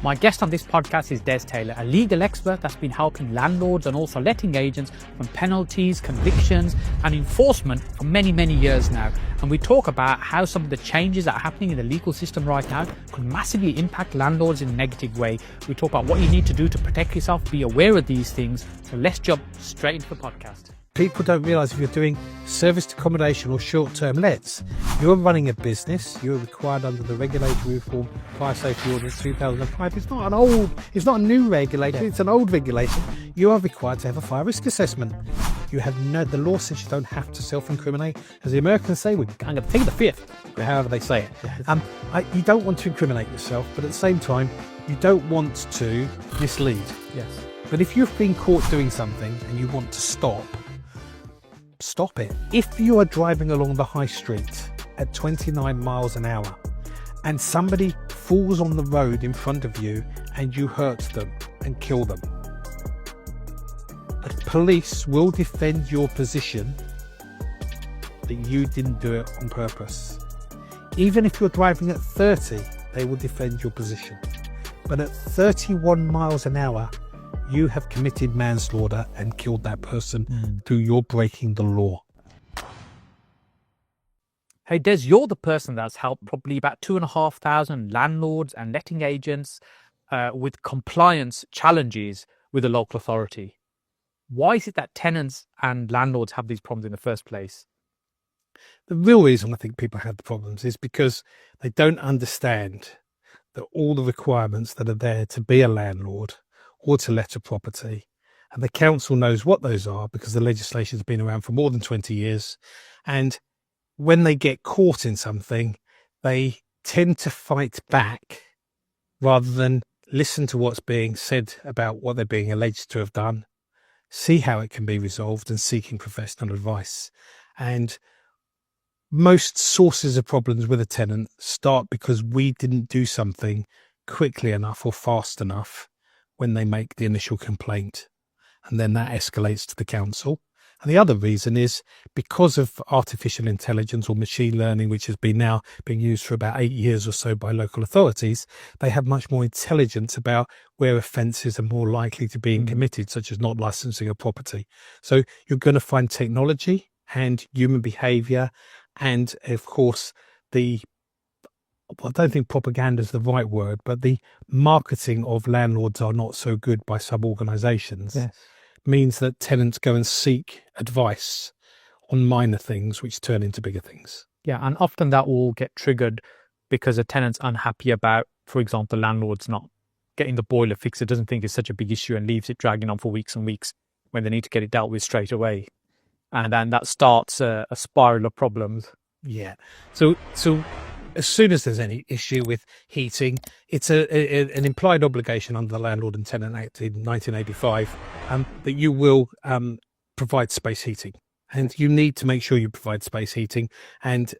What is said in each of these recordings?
My guest on this podcast is Des Taylor, a legal expert that's been helping landlords and also letting agents from penalties, convictions and enforcement for many, many years now. And we talk about how some of the changes that are happening in the legal system right now could massively impact landlords in a negative way. We talk about what you need to do to protect yourself, be aware of these things. So let's jump straight into the podcast. People don't realise if you're doing serviced accommodation or short-term lets, you're running a business. You're required under the Regulatory Reform Fire Safety Ordinance 2005. It's not a new regulation. It's an old regulation. You are required to have a fire risk assessment. The law says you don't have to self-incriminate. As the Americans say, we're going to take the fifth, however they say it. You don't want to incriminate yourself, but at the same time, you don't want to mislead. Yes. But if you've been caught doing something and you want to stop it. If you are driving along the high street at 29 miles an hour and somebody falls on the road in front of you and you hurt them and kill them, the police will defend your position that you didn't do it on purpose. Even if you're driving at 30, they will defend your position. But at 31 miles an hour, you have committed manslaughter and killed that person through your breaking the law. Hey Des, you're the person that's helped probably about 2,500 landlords and letting agents with compliance challenges with the local authority. Why is it that tenants and landlords have these problems in the first place? The real reason I think people have the problems is because they don't understand that all the requirements that are there to be a landlord or to let a property, and the council knows what those are because the legislation has been around for more than 20 years. And when they get caught in something, they tend to fight back rather than listen to what's being said about what they're being alleged to have done, see how it can be resolved, and seeking professional advice. And most sources of problems with a tenant start because we didn't do something quickly enough or fast enough when they make the initial complaint, and then that escalates to the council. And the other reason is because of artificial intelligence or machine learning, which has been now being used for about 8 years or so by local authorities, they have much more intelligence about where offences are more likely to be committed, such as not licensing a property. So you're going to find technology and human behaviour, and of course I don't think propaganda is the right word, but the marketing of landlords are not so good by some organisations. Yes. Means that tenants go and seek advice on minor things which turn into bigger things. Yeah, and often that will get triggered because a tenant's unhappy about, for example, the landlord's not getting the boiler fixed. It doesn't think it's such a big issue and leaves it dragging on for weeks and weeks when they need to get it dealt with straight away. And then that starts a spiral of problems. Yeah. So as soon as there's any issue with heating, it's an implied obligation under the Landlord and Tenant Act in 1985 that you will provide space heating. And you need to make sure you provide space heating and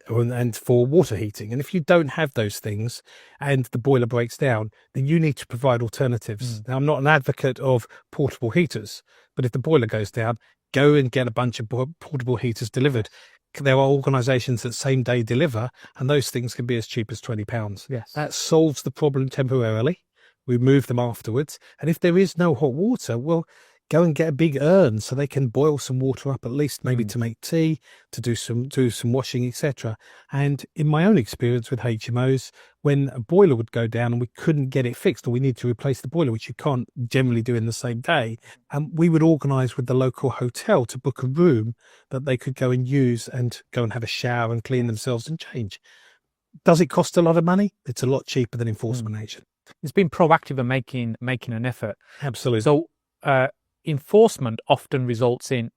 for water heating. And if you don't have those things and the boiler breaks down, then you need to provide alternatives. Now, I'm not an advocate of portable heaters, but if the boiler goes down, go and get a bunch of portable heaters delivered. There are organisations that same day deliver, and those things can be as cheap as £20. Yes. That solves the problem temporarily. We move them afterwards. And if there is no hot water, well, go and get a big urn so they can boil some water up, at least maybe to make tea, to do some washing, etc. And in my own experience with HMOs, when a boiler would go down and we couldn't get it fixed, or we need to replace the boiler, which you can't generally do in the same day, we would organise with the local hotel to book a room that they could go and use and go and have a shower and clean themselves and change. Does it cost a lot of money? It's a lot cheaper than enforcement action. It's been proactive and making an effort. Absolutely. So enforcement often results in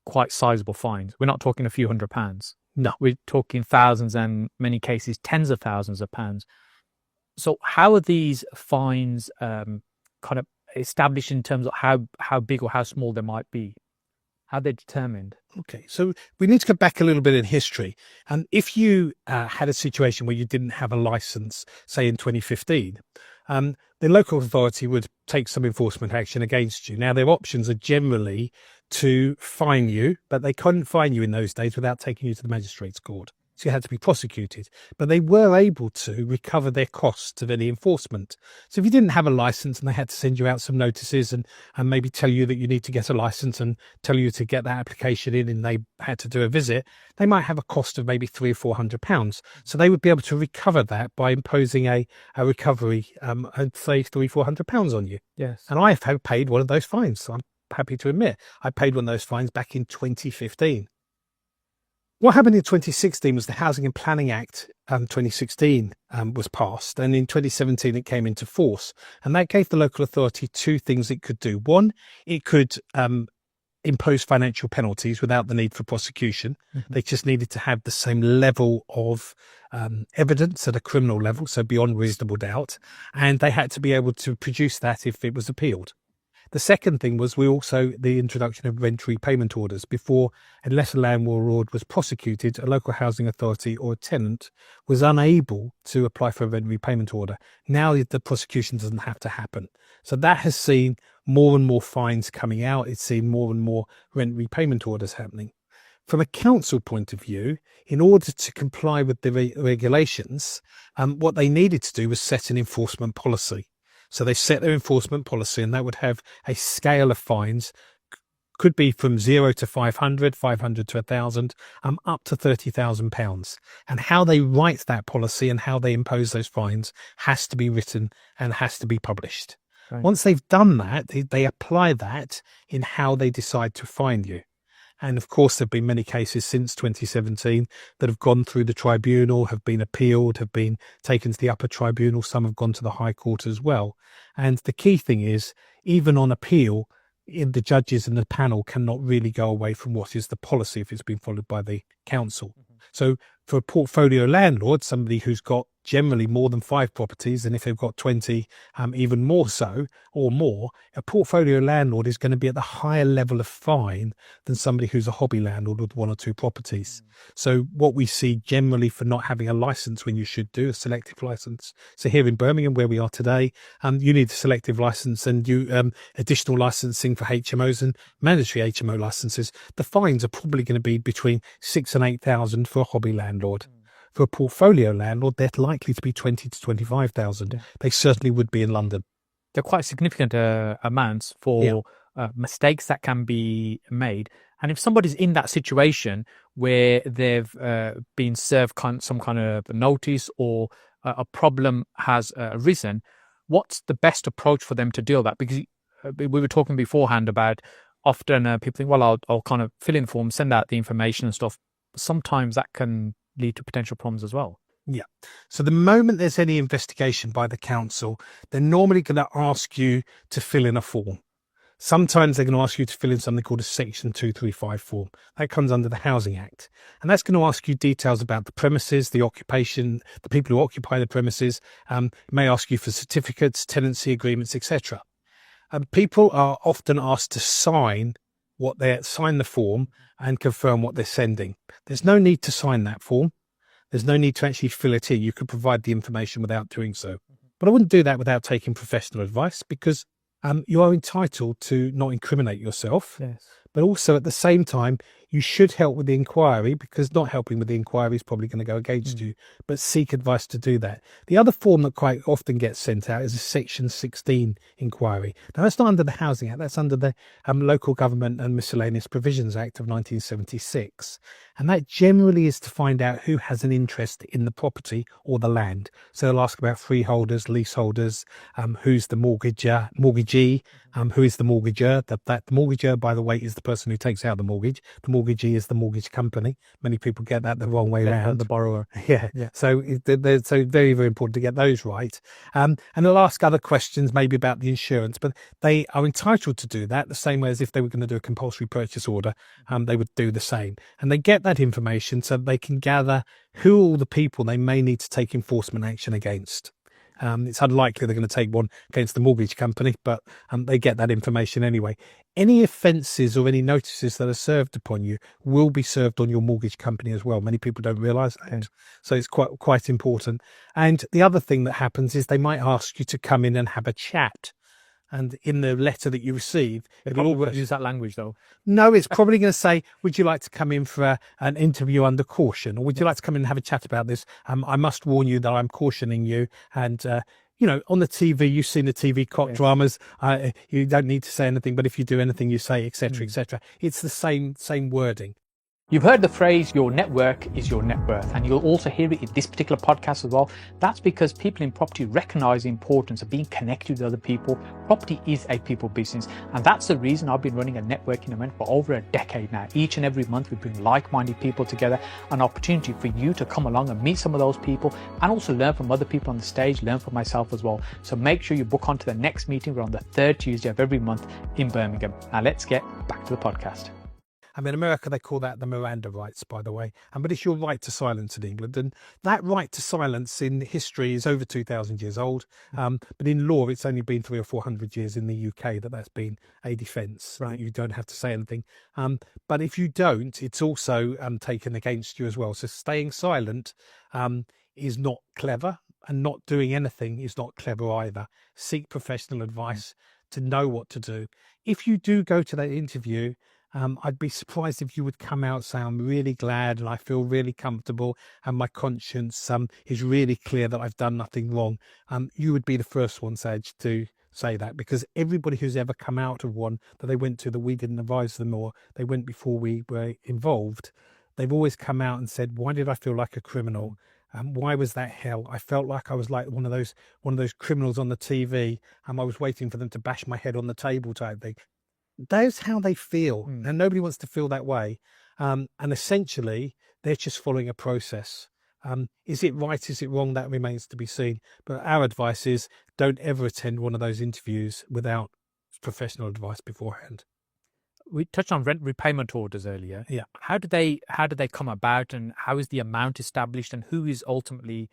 quite sizable fines. We're not talking a few £100s. No. We're talking thousands and many cases tens of thousands of pounds. So how are these fines kind of established in terms of how big or how small they might be? How are they determined? Okay, so we need to go back a little bit in history. And if you had a situation where you didn't have a license, say in 2015, the local authority would take some enforcement action against you. Now, their options are generally to fine you, but they couldn't fine you in those days without taking you to the magistrate's court. so you had to be prosecuted. But they were able to recover their costs of any enforcement. So if you didn't have a license and they had to send you out some notices and maybe tell you that you need to get a license and tell you to get that application in, and they had to do a visit, they might have a cost of maybe £300 or £400. So they would be able to recover that by imposing a recovery, I'd say £300-400 on you. Yes. And I have paid one of those fines. So I'm happy to admit I paid one of those fines back in 2015. What happened in 2016 was the Housing and Planning Act 2016 was passed, and in 2017 it came into force, and that gave the local authority two things it could do. One, it could impose financial penalties without the need for prosecution. They just needed to have the same level of evidence at a criminal level, so beyond reasonable doubt, and they had to be able to produce that if it was appealed. The second thing was the introduction of rent repayment orders. Before, unless a landlord was prosecuted, a local housing authority or a tenant was unable to apply for a rent repayment order. Now the prosecution doesn't have to happen. So that has seen more and more fines coming out. It's seen more and more rent repayment orders happening. From a council point of view, in order to comply with the regulations, what they needed to do was set an enforcement policy. So they set their enforcement policy, and that would have a scale of fines, could be from 0 to 500, 500 to 1,000, up to £30,000. And how they write that policy and how they impose those fines has to be written and has to be published. Right. Once they've done that, they apply that in how they decide to fine you. And of course, there have been many cases since 2017 that have gone through the tribunal, have been appealed, have been taken to the upper tribunal. Some have gone to the High Court as well. And the key thing is, even on appeal, the judges and the panel cannot really go away from what is the policy if it's been followed by the council. So for a portfolio landlord, somebody who's got generally more than 5 properties, and if they've got 20, even more so or more, a portfolio landlord is going to be at the higher level of fine than somebody who's a hobby landlord with 1 or 2 properties. So what we see generally for not having a license when you should do a selective license. So here in Birmingham, where we are today, you need a selective license, and you additional licensing for HMOs and mandatory HMO licenses. The fines are probably going to be between 6,000 and 8,000 for a hobby landlord. For a portfolio landlord, they're likely to be 20,000 to 25,000. Yeah. They certainly would be in London. They're quite significant amounts for mistakes that can be made. And if somebody's in that situation where they've been served some kind of notice or a problem has arisen, what's the best approach for them to deal with that? Because we were talking beforehand about often people think, well, I'll kind of fill in forms, send out the information and stuff. Sometimes that can lead to potential problems as well. Yeah. So the moment there's any investigation by the council, they're normally going to ask you to fill in a form. Sometimes they're going to ask you to fill in something called a Section 235 form. That comes under the Housing Act. And that's going to ask you details about the premises, the occupation, the people who occupy the premises. It may ask you for certificates, tenancy agreements, etc. People are often asked to sign the form and confirm what they're sending. There's no need to sign that form. There's no need to actually fill it in. You could provide the information without doing so. But I wouldn't do that without taking professional advice, because you are entitled to not incriminate yourself. Yes. But also at the same time, you should help with the inquiry, because not helping with the inquiry is probably going to go against you, but seek advice to do that. The other form that quite often gets sent out is a Section 16 inquiry. Now, that's not under the Housing Act. That's under the Local Government and Miscellaneous Provisions Act of 1976. And that generally is to find out who has an interest in the property or the land. So they'll ask about freeholders, leaseholders, who's the mortgagee, who is the mortgager. That mortgager, by the way, is the person who takes out the mortgage. The mortgagee is the mortgage company. Many people get that the wrong way around. The borrower. Yeah. So very, very important to get those right. And they'll ask other questions, maybe about the insurance, but they are entitled to do that the same way as if they were going to do a compulsory purchase order. They would do the same. And they get that information so they can gather who all the people they may need to take enforcement action against. It's unlikely they're going to take one against the mortgage company, but they get that information anyway. Any offences or any notices that are served upon you will be served on your mortgage company as well. Many people don't realise that. So it's quite important. And the other thing that happens is they might ask you to come in and have a chat. And in the letter that you receive, It it'll probably won't always use that language though. no, it's probably going to say, would you like to come in for an interview under caution? Or would you like to come in and have a chat about this? I must warn you that I'm cautioning you. And, on the TV, you've seen the TV cop dramas. You don't need to say anything, but if you do anything, you say, etc., etc. It's the same wording. You've heard the phrase, your network is your net worth, and you'll also hear it in this particular podcast as well. That's because people in property recognize the importance of being connected with other people. Property is a people business, and that's the reason I've been running a networking event for over a decade now. Each and every month we bring like-minded people together, an opportunity for you to come along and meet some of those people and also learn from other people on the stage, learn from myself as well. So make sure you book on to the next meeting. We're on the third Tuesday of every month in Birmingham. Now let's get back to the podcast. In America, they call that the Miranda rights, by the way. But it's your right to silence in England. And that right to silence in history is over 2,000 years old. But in law, it's only been 300 or 400 years in the UK that's been a defence. Right. You don't have to say anything. But if you don't, it's also taken against you as well. So staying silent is not clever, and not doing anything is not clever either. Seek professional advice to know what to do. If you do go to that interview, I'd be surprised if you would come out saying, I'm really glad and I feel really comfortable and my conscience is really clear that I've done nothing wrong. You would be the first one, Sage, to say that, because everybody who's ever come out of one that they went to that we didn't advise them or they went before we were involved, they've always come out and said, why did I feel like a criminal? Why was that hell? I felt like I was like one of those criminals on the TV. I was waiting for them to bash my head on the table type thing. That's how they feel, and nobody wants to feel that way. And essentially, they're just following a process. Is it right? Is it wrong? That remains to be seen. But our advice is don't ever attend one of those interviews without professional advice beforehand. We touched on rent repayment orders earlier. Yeah. How do they come about, and how is the amount established, and who is ultimately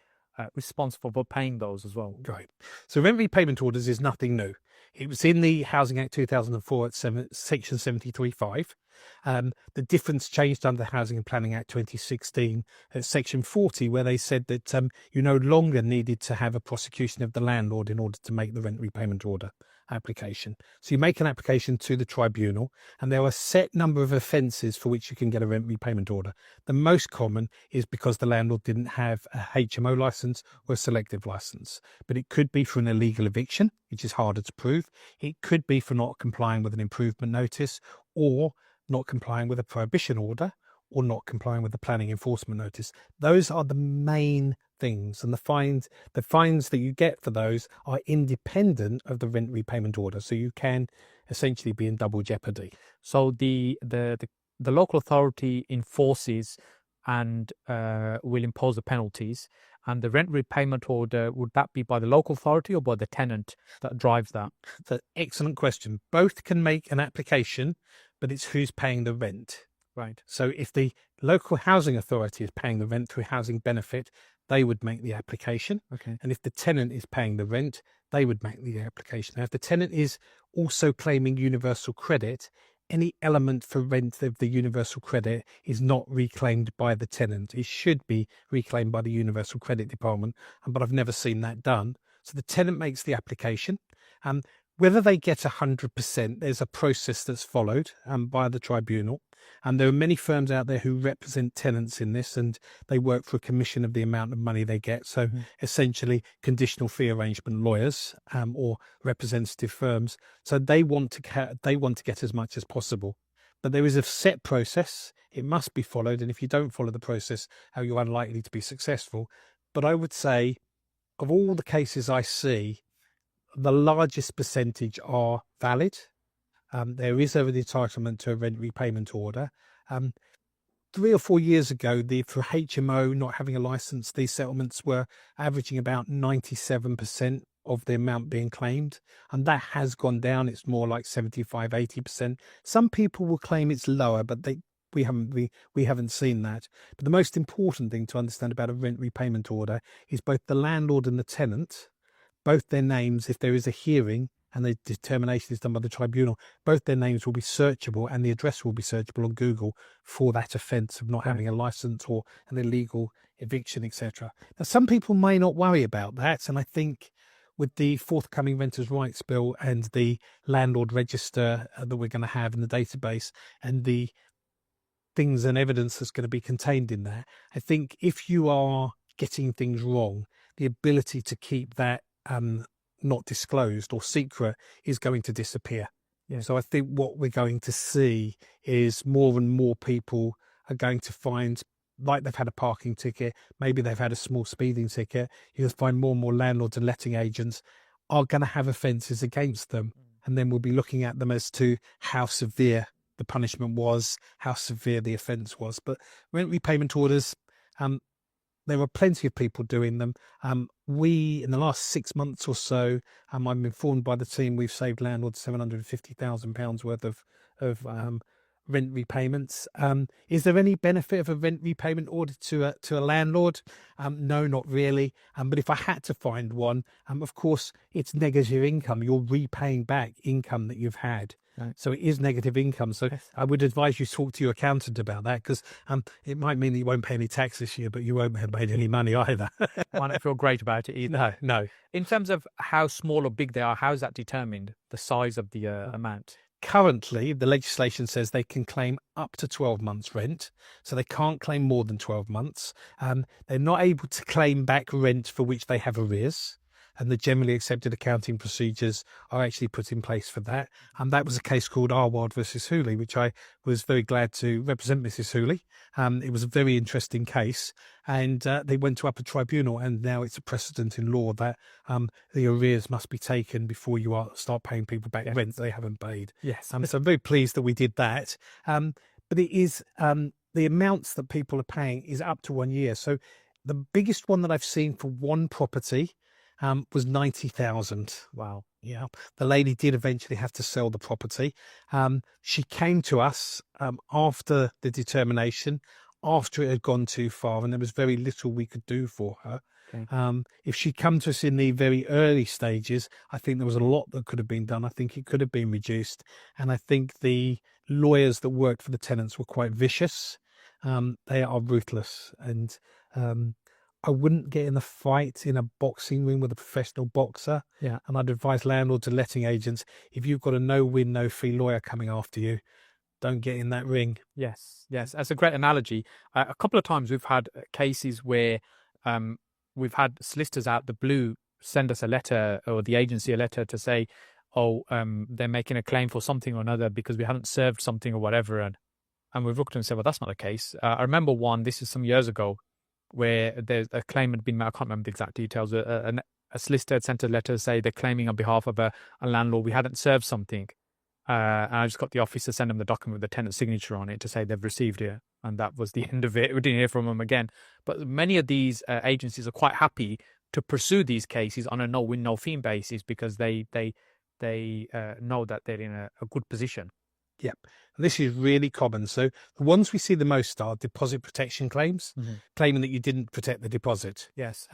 responsible for paying those as well? Right. So rent repayment orders is nothing new. It was in the Housing Act 2004 at section 73.5. The difference changed under the Housing and Planning Act 2016 at section 40, where they said that you no longer needed to have a prosecution of the landlord in order to make the rent repayment order application. So you make an application to the tribunal, and there are a set number of offences for which you can get a rent repayment order. The most common is because the landlord didn't have a HMO licence or a selective licence, but it could be for an illegal eviction, which is harder to prove. It could be for not complying with an improvement notice, or not complying with a prohibition order, or not complying with the planning enforcement notice. Those are the main things, and the fines that you get for those are independent of the rent repayment order, so you can essentially be in double jeopardy. So the local authority enforces and will impose the penalties, and the rent repayment order, would that be by the local authority or by the tenant that drives that? That's an excellent question. Both can make an application, but it's who's paying the rent. Right. So if the local housing authority is paying the rent through housing benefit, they would make the application. Okay. And if the tenant is paying the rent, they would make the application. Now, if the tenant is also claiming universal credit, any element for rent of the universal credit is not reclaimed by the tenant. It should be reclaimed by the Universal Credit Department, but I've never seen that done. So the tenant makes the application. Whether they get 100%, there's a process that's followed by the tribunal. And there are many firms out there who represent tenants in this, and they work for a commission of the amount of money they get. So essentially conditional fee arrangement lawyers or representative firms. So they want to get as much as possible. But there is a set process. It must be followed. And if you don't follow the process, you're unlikely to be successful. But I would say of all the cases I see, the largest percentage are valid. There is over the entitlement to a rent repayment order. 3 or 4 years ago, for HMO not having a licence, these settlements were averaging about 97% of the amount being claimed, and that has gone down. It's more like 75, 80%. Some people will claim it's lower, but we haven't seen that. But the most important thing to understand about a rent repayment order is both the landlord and the tenant, both their names, if there is a hearing and the determination is done by the tribunal, both their names will be searchable and the address will be searchable on Google for that offence of not having a licence or an illegal eviction, etc. Now, some people may not worry about that, and I think with the forthcoming Renters' Rights Bill and the landlord register that we're going to have in the database, and the things and evidence that's going to be contained in there, I think if you are getting things wrong, the ability to keep that not disclosed or secret is going to disappear. Yeah. So I think what we're going to see is more and more people are going to find, like they've had a parking ticket, maybe they've had a small speeding ticket, you'll find more and more landlords and letting agents are going to have offences against them. And then we'll be looking at them as to how severe the punishment was, how severe the offence was. But rent repayment orders, there are plenty of people doing them. We, in the last 6 months or so, I'm informed by the team, we've saved landlords £750,000 worth of rent repayments. Is there any benefit of a rent repayment order to a landlord? No, not really. But if I had to find one, of course, it's negative income. You're repaying back income that you've had. Right. So it is negative income. So I would advise you talk to your accountant about that, because it might mean that you won't pay any tax this year, but you won't have made any money either. Might not feel great about it either. No. In terms of how small or big they are, how is that determined, the size of the amount? Currently, the legislation says they can claim up to 12 months rent, so they can't claim more than 12 months. They're not able to claim back rent for which they have arrears, and the generally accepted accounting procedures are actually put in place for that. And that was a case called Arward versus Hooley, which I was very glad to represent Mrs. Hooley. It was a very interesting case, and they went to upper tribunal, and now it's a precedent in law that the arrears must be taken before you start paying people back rent they haven't paid. Yes. So I'm very pleased that we did that. But it is the amounts that people are paying is up to 1 year. So the biggest one that I've seen for one property was 90,000. Wow. Yeah. The lady did eventually have to sell the property. She came to us after the determination, after it had gone too far, and there was very little we could do for her. Okay. If she'd come to us in the very early stages, I think there was a lot that could have been done. I think it could have been reduced. And I think the lawyers that worked for the tenants were quite vicious. They are ruthless. And I wouldn't get in a fight in a boxing ring with a professional boxer. Yeah. And I'd advise landlords and letting agents, if you've got a no-win, no-fee lawyer coming after you, don't get in that ring. Yes. That's a great analogy. A couple of times we've had cases where we've had solicitors out the blue send us a letter, or the agency a letter, to say, they're making a claim for something or another because we hadn't served something or whatever. And we've looked and said, well, that's not the case. I remember one, this is some years ago, where there's a claim had been made. I can't remember the exact details. A solicitor had sent a letter to say they're claiming on behalf of a landlord we hadn't served something. And I just got the office to send them the document with the tenant signature on it to say they've received it. And that was the end of it. We didn't hear from them again. But many of these agencies are quite happy to pursue these cases on a no-win, no-fee basis, because they know that they're in a good position. Yep. This is really common. So the ones we see the most are deposit protection claims, claiming that you didn't protect the deposit. Yes.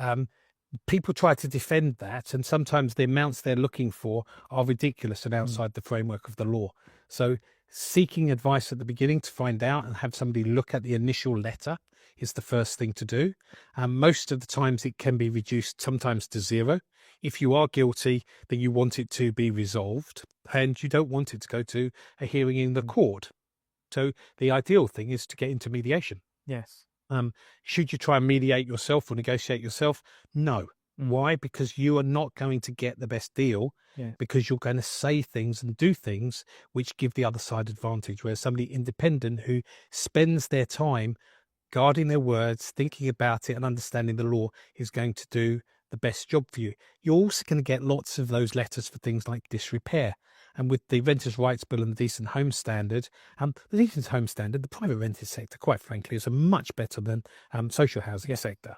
People try to defend that, and sometimes the amounts they're looking for are ridiculous and outside the framework of the law. So seeking advice at the beginning to find out and have somebody look at the initial letter is the first thing to do. Most of the times it can be reduced sometimes to zero. If you are guilty, then you want it to be resolved, and you don't want it to go to a hearing in the court. So the ideal thing is to get into mediation. Yes. Should you try and mediate yourself or negotiate yourself? No. Why? Because you are not going to get the best deal, because you're going to say things and do things which give the other side advantage, whereas somebody independent who spends their time guarding their words, thinking about it and understanding the law is going to do the best job for you. You're also going to get lots of those letters for things like disrepair. And with the Renters' Rights Bill and the Decent Home Standard, the Decent Home Standard, the private rented sector, quite frankly, is much better than social housing sector.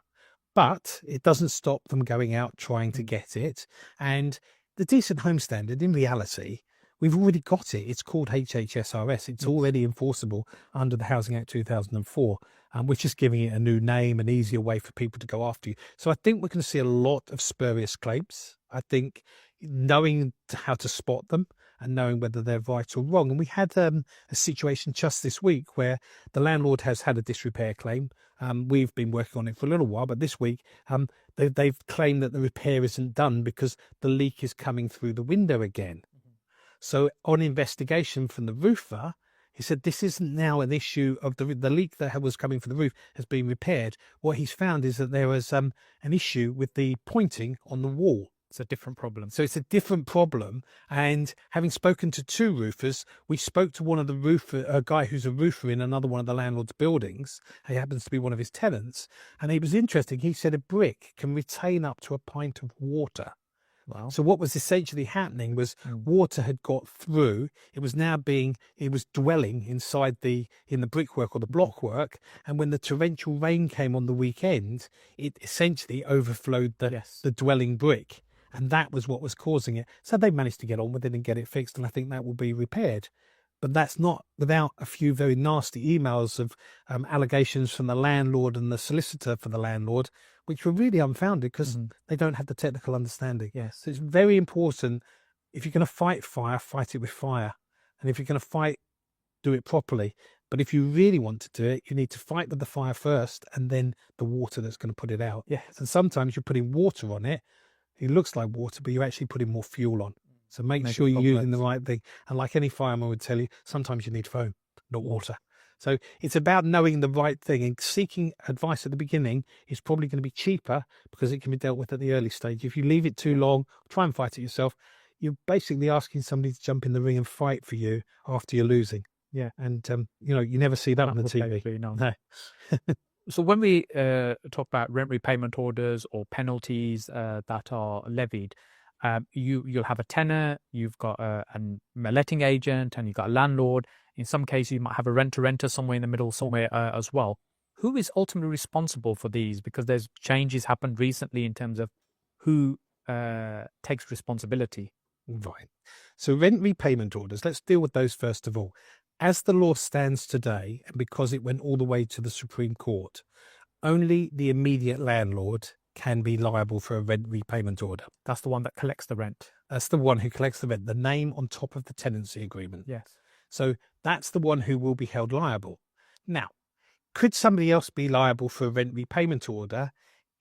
But it doesn't stop them going out trying to get it. And the Decent Home Standard, in reality, we've already got it. It's called HHSRS. It's already enforceable under the Housing Act 2004. We're just giving it a new name, an easier way for people to go after you. So I think we're going to see a lot of spurious claims. I think knowing how to spot them and knowing whether they're right or wrong. And we had a situation just this week where the landlord has had a disrepair claim. We've been working on it for a little while, but this week they've claimed that the repair isn't done because the leak is coming through the window again. So on investigation from the roofer, he said this isn't now an issue of the leak that was coming from the roof has been repaired. What he's found is that there was an issue with the pointing on the wall. It's a different problem. So it's a different problem. And having spoken to two roofers, we spoke to one of the a guy who's a roofer in another one of the landlord's buildings. He happens to be one of his tenants. And he was interesting. He said a brick can retain up to a pint of water. Wow. So what was essentially happening was water had got through. It was dwelling inside in the brickwork or the blockwork. And when the torrential rain came on the weekend, it essentially overflowed the dwelling brick. And that was what was causing it. So they managed to get on with it and get it fixed. And I think that will be repaired. But that's not without a few very nasty emails of allegations from the landlord and the solicitor for the landlord, which were really unfounded because they don't have the technical understanding. Yes. So it's very important. If you're going to fight fire, fight it with fire. And if you're going to fight, do it properly. But if you really want to do it, you need to fight with the fire first and then the water that's going to put it out. Yes. And sometimes you're putting water on it. It looks like water, but you're actually putting more fuel on. So make sure you're using the right thing. And like any fireman would tell you, sometimes you need foam, not water. So it's about knowing the right thing, and seeking advice at the beginning is probably going to be cheaper because it can be dealt with at the early stage. If you leave it too long, try and fight it yourself, you're basically asking somebody to jump in the ring and fight for you after you're losing. Yeah. And, you never see that on the TV. No. So when we talk about rent repayment orders or penalties that are levied, you'll have a tenant, you've got a letting agent, and you've got a landlord. In some cases, you might have a renter somewhere in the middle somewhere as well. Who is ultimately responsible for these? Because there's changes happened recently in terms of who takes responsibility. Right. So rent repayment orders, let's deal with those first of all. As the law stands today, and because it went all the way to the Supreme Court, only the immediate landlord can be liable for a rent repayment order. That's the one that collects the rent. That's the one who collects the rent, the name on top of the tenancy agreement. Yes. So that's the one who will be held liable. Now, could somebody else be liable for a rent repayment order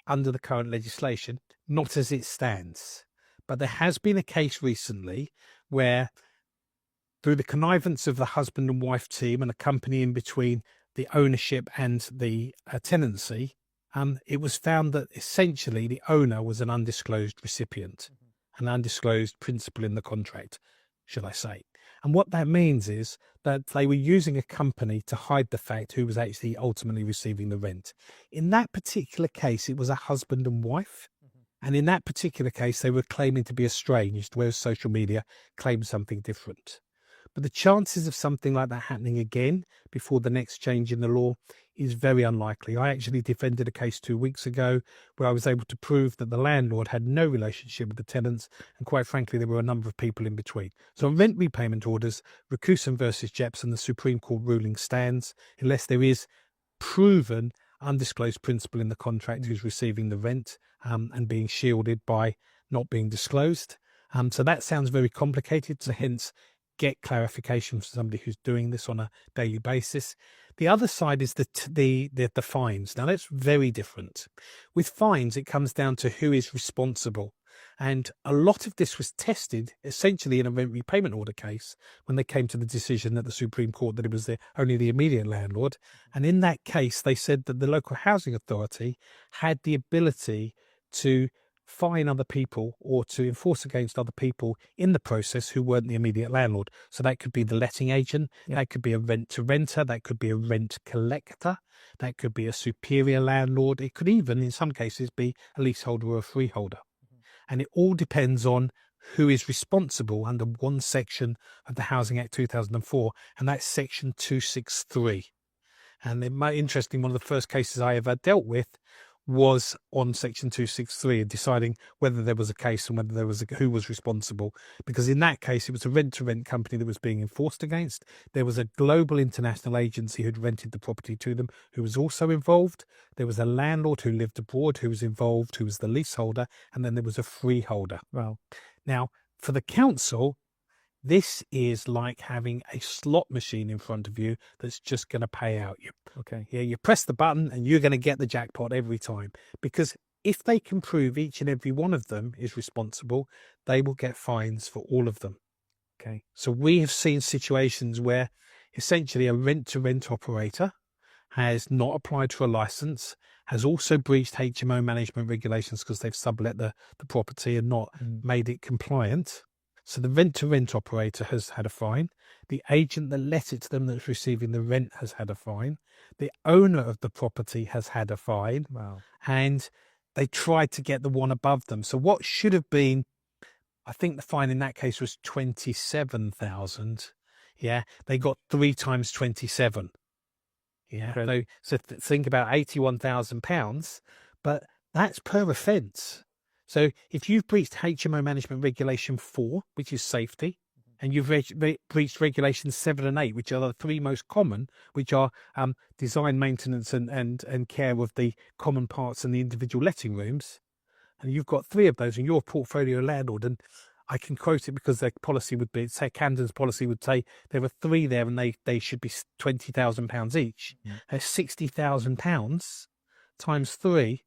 under the current legislation? Not as it stands. But there has been a case recently where, through the connivance of the husband and wife team and a company in between the ownership and the tenancy, it was found that essentially the owner was an undisclosed recipient, an undisclosed principal in the contract, should I say. And what that means is that they were using a company to hide the fact who was actually ultimately receiving the rent. In that particular case, it was a husband and wife. And in that particular case, they were claiming to be estranged, whereas social media claimed something different. But the chances of something like that happening again before the next change in the law is very unlikely. I actually defended a case 2 weeks ago where I was able to prove that the landlord had no relationship with the tenants, and quite frankly, there were a number of people in between. So on rent repayment orders, Rakusan versus Jepson, the Supreme Court ruling stands unless there is proven undisclosed principal in the contract who's receiving the rent and being shielded by not being disclosed. So that sounds very complicated, so hence get clarification from somebody who's doing this on a daily basis. The other side is the fines. Now that's very different. With fines, it comes down to who is responsible. And a lot of this was tested essentially in a rent repayment order case when they came to the decision at the Supreme Court that it was only the immediate landlord. And in that case, they said that the local housing authority had the ability to fine other people or to enforce against other people in the process who weren't the immediate landlord. So that could be the letting agent, that could be a rent-to-renter, that could be a rent collector, that could be a superior landlord. It could even, in some cases, be a leaseholder or a freeholder. And it all depends on who is responsible under one section of the Housing Act 2004, and that's Section 263. And interesting, one of the first cases I ever dealt with was on Section 263 and deciding whether there was a case and whether there was who was responsible. Because in that case, it was a rent-to-rent company that was being enforced against. There was a global international agency who'd rented the property to them who was also involved. There was a landlord who lived abroad who was involved, who was the leaseholder, and then there was a freeholder. Well, now, for the council, This is like having a slot machine in front of you that's just going to pay out you. Okay. Yeah, you press the button and you're going to get the jackpot every time, because if they can prove each and every one of them is responsible, they will get fines for all of them. Okay. So we have seen situations where essentially a rent-to-rent operator has not applied for a license, has also breached HMO management regulations because they've sublet the property and not made it compliant. So the rent-to-rent operator has had a fine. The agent that let it to them that's receiving the rent has had a fine. The owner of the property has had a fine. Wow. And they tried to get the one above them. So what should have been, I think the fine in that case was 27,000. Yeah, they got 3 times 27. Yeah, so think about £81,000, but that's per offence. So if you've breached HMO management regulation 4, which is safety, and you've breached regulations 7 and 8, which are the 3 most common, which are design, maintenance, and care of the common parts and the individual letting rooms, and you've got 3 of those in your portfolio landlord, and I can quote it because their policy would be, say Camden's policy would say there were 3 there and they should be £20,000 each. That's £60,000 times 3.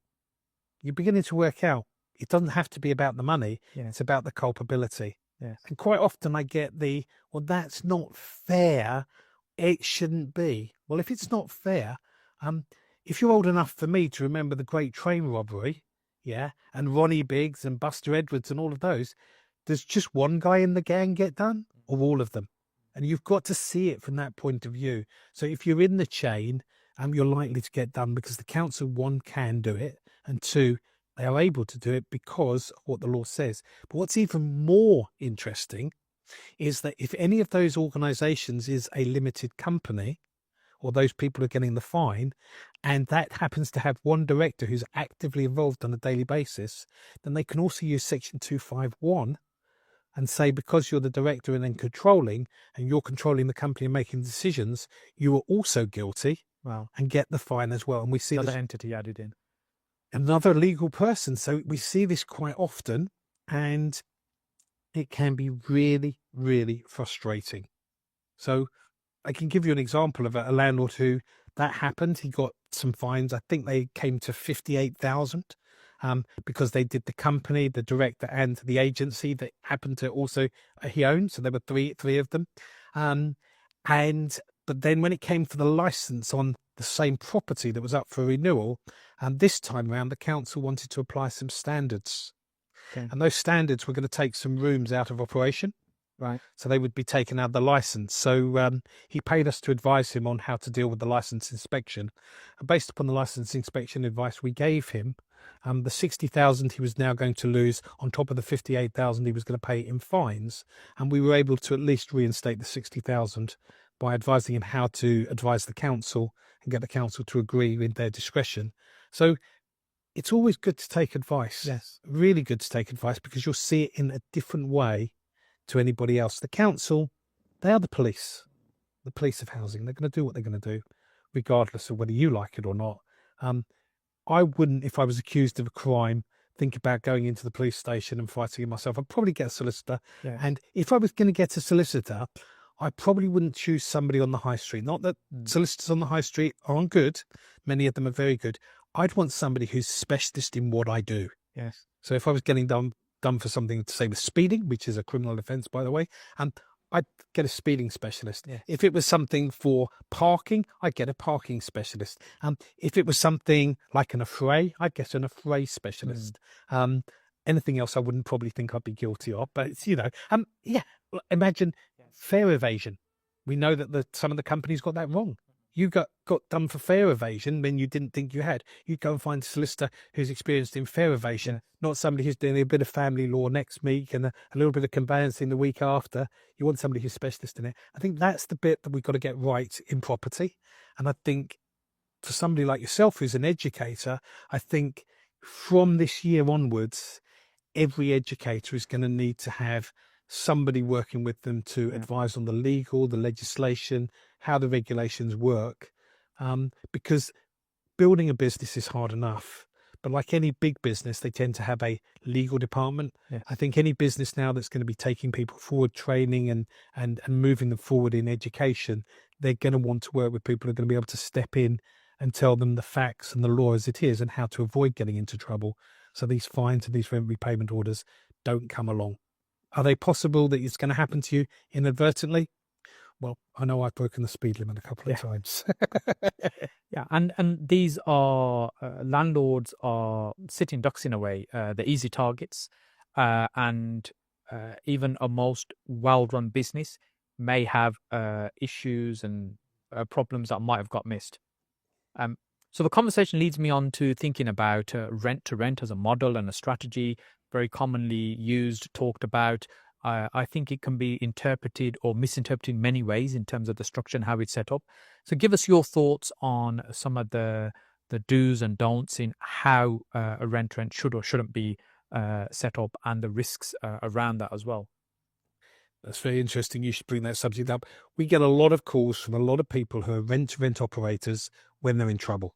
You're beginning to work out it doesn't have to be about the money. It's about the culpability. And quite often I get well, that's not fair. It shouldn't be. Well, if it's not fair, if you're old enough for me to remember the Great Train Robbery, and Ronnie Biggs and Buster Edwards and all of those, does just one guy in the gang get done, or all of them? And you've got to see it from that point of view. So if you're in the chain, you're likely to get done because the council, 1, can do it, and 2, they are able to do it because of what the law says. But what's even more interesting is that if any of those organisations is a limited company, or those people are getting the fine, and that happens to have one director who's actively involved on a daily basis, then they can also use Section 251 and say, because you're the director and then controlling, and you're controlling the company and making decisions, you are also guilty. Wow. And get the fine as well. And we see another entity added in. Another legal person. So we see this quite often, and it can be really, really frustrating. So I can give you an example of a landlord who that happened. He got some fines. I think they came to 58,000 because they did the company, the director, and the agency that happened to also he owned. So there were three of them. But then when it came for the license on the same property that was up for renewal, and this time around the council wanted to apply some standards. Okay. And those standards were going to take some rooms out of operation. Right. So they would be taken out of the license. So he paid us to advise him on how to deal with the license inspection. And based upon the license inspection advice we gave him, the 60,000 he was now going to lose on top of the 58,000 he was going to pay in fines. And we were able to at least reinstate the 60,000 by advising him how to advise the council and get the council to agree with their discretion. So it's always good to take advice. Yes. Really good to take advice, because you'll see it in a different way to anybody else. The council, they are the police of housing. They're going to do what they're going to do, regardless of whether you like it or not. I wouldn't, if I was accused of a crime, think about going into the police station and fighting it myself. I'd probably get a solicitor. Yeah. And if I was going to get a solicitor, I probably wouldn't choose somebody on the high street. Not that solicitors on the high street aren't good. Many of them are very good. I'd want somebody who's specialist in what I do. Yes. So if I was getting done for something to say with speeding, which is a criminal offence, by the way, I'd get a speeding specialist. Yeah. If it was something for parking, I'd get a parking specialist. If it was something like an affray, I'd get an affray specialist. Anything else I wouldn't probably think I'd be guilty of. But it's, imagine fare evasion. We know that some of the companies got that wrong. You got done for fare evasion when you didn't think you had. You'd go and find a solicitor who's experienced in fare evasion, not somebody who's doing a bit of family law next week and a little bit of conveyancing the week after. You want somebody who's specialist in it. I think that's the bit that we've got to get right in property. And I think for somebody like yourself who's an educator, I think from this year onwards, every educator is going to need to have somebody working with them to advise on the legal, the legislation, how the regulations work, because building a business is hard enough, But like any big business, they tend to have a legal department. Yes. I think any business now that's going to be taking people forward, training and moving them forward in education, they're going to want to work with people who are going to be able to step in and tell them the facts and the law as it is and how to avoid getting into trouble. So these fines and these rent repayment orders don't come along. Are they possible that it's going to happen to you inadvertently? Well, I know I've broken the speed limit a couple of times. Yeah, and these are landlords are sitting ducks in a way. They're easy targets, and even a most well-run business may have issues and problems that might have got missed. So the conversation leads me on to thinking about rent to rent as a model and a strategy, very commonly used, talked about. I think it can be interpreted or misinterpreted in many ways in terms of the structure and how it's set up. So give us your thoughts on some of the do's and don'ts in how a rent should or shouldn't be set up and the risks around that as well. That's very interesting. You should bring that subject up. We get a lot of calls from a lot of people who are rent-to-rent operators when they're in trouble.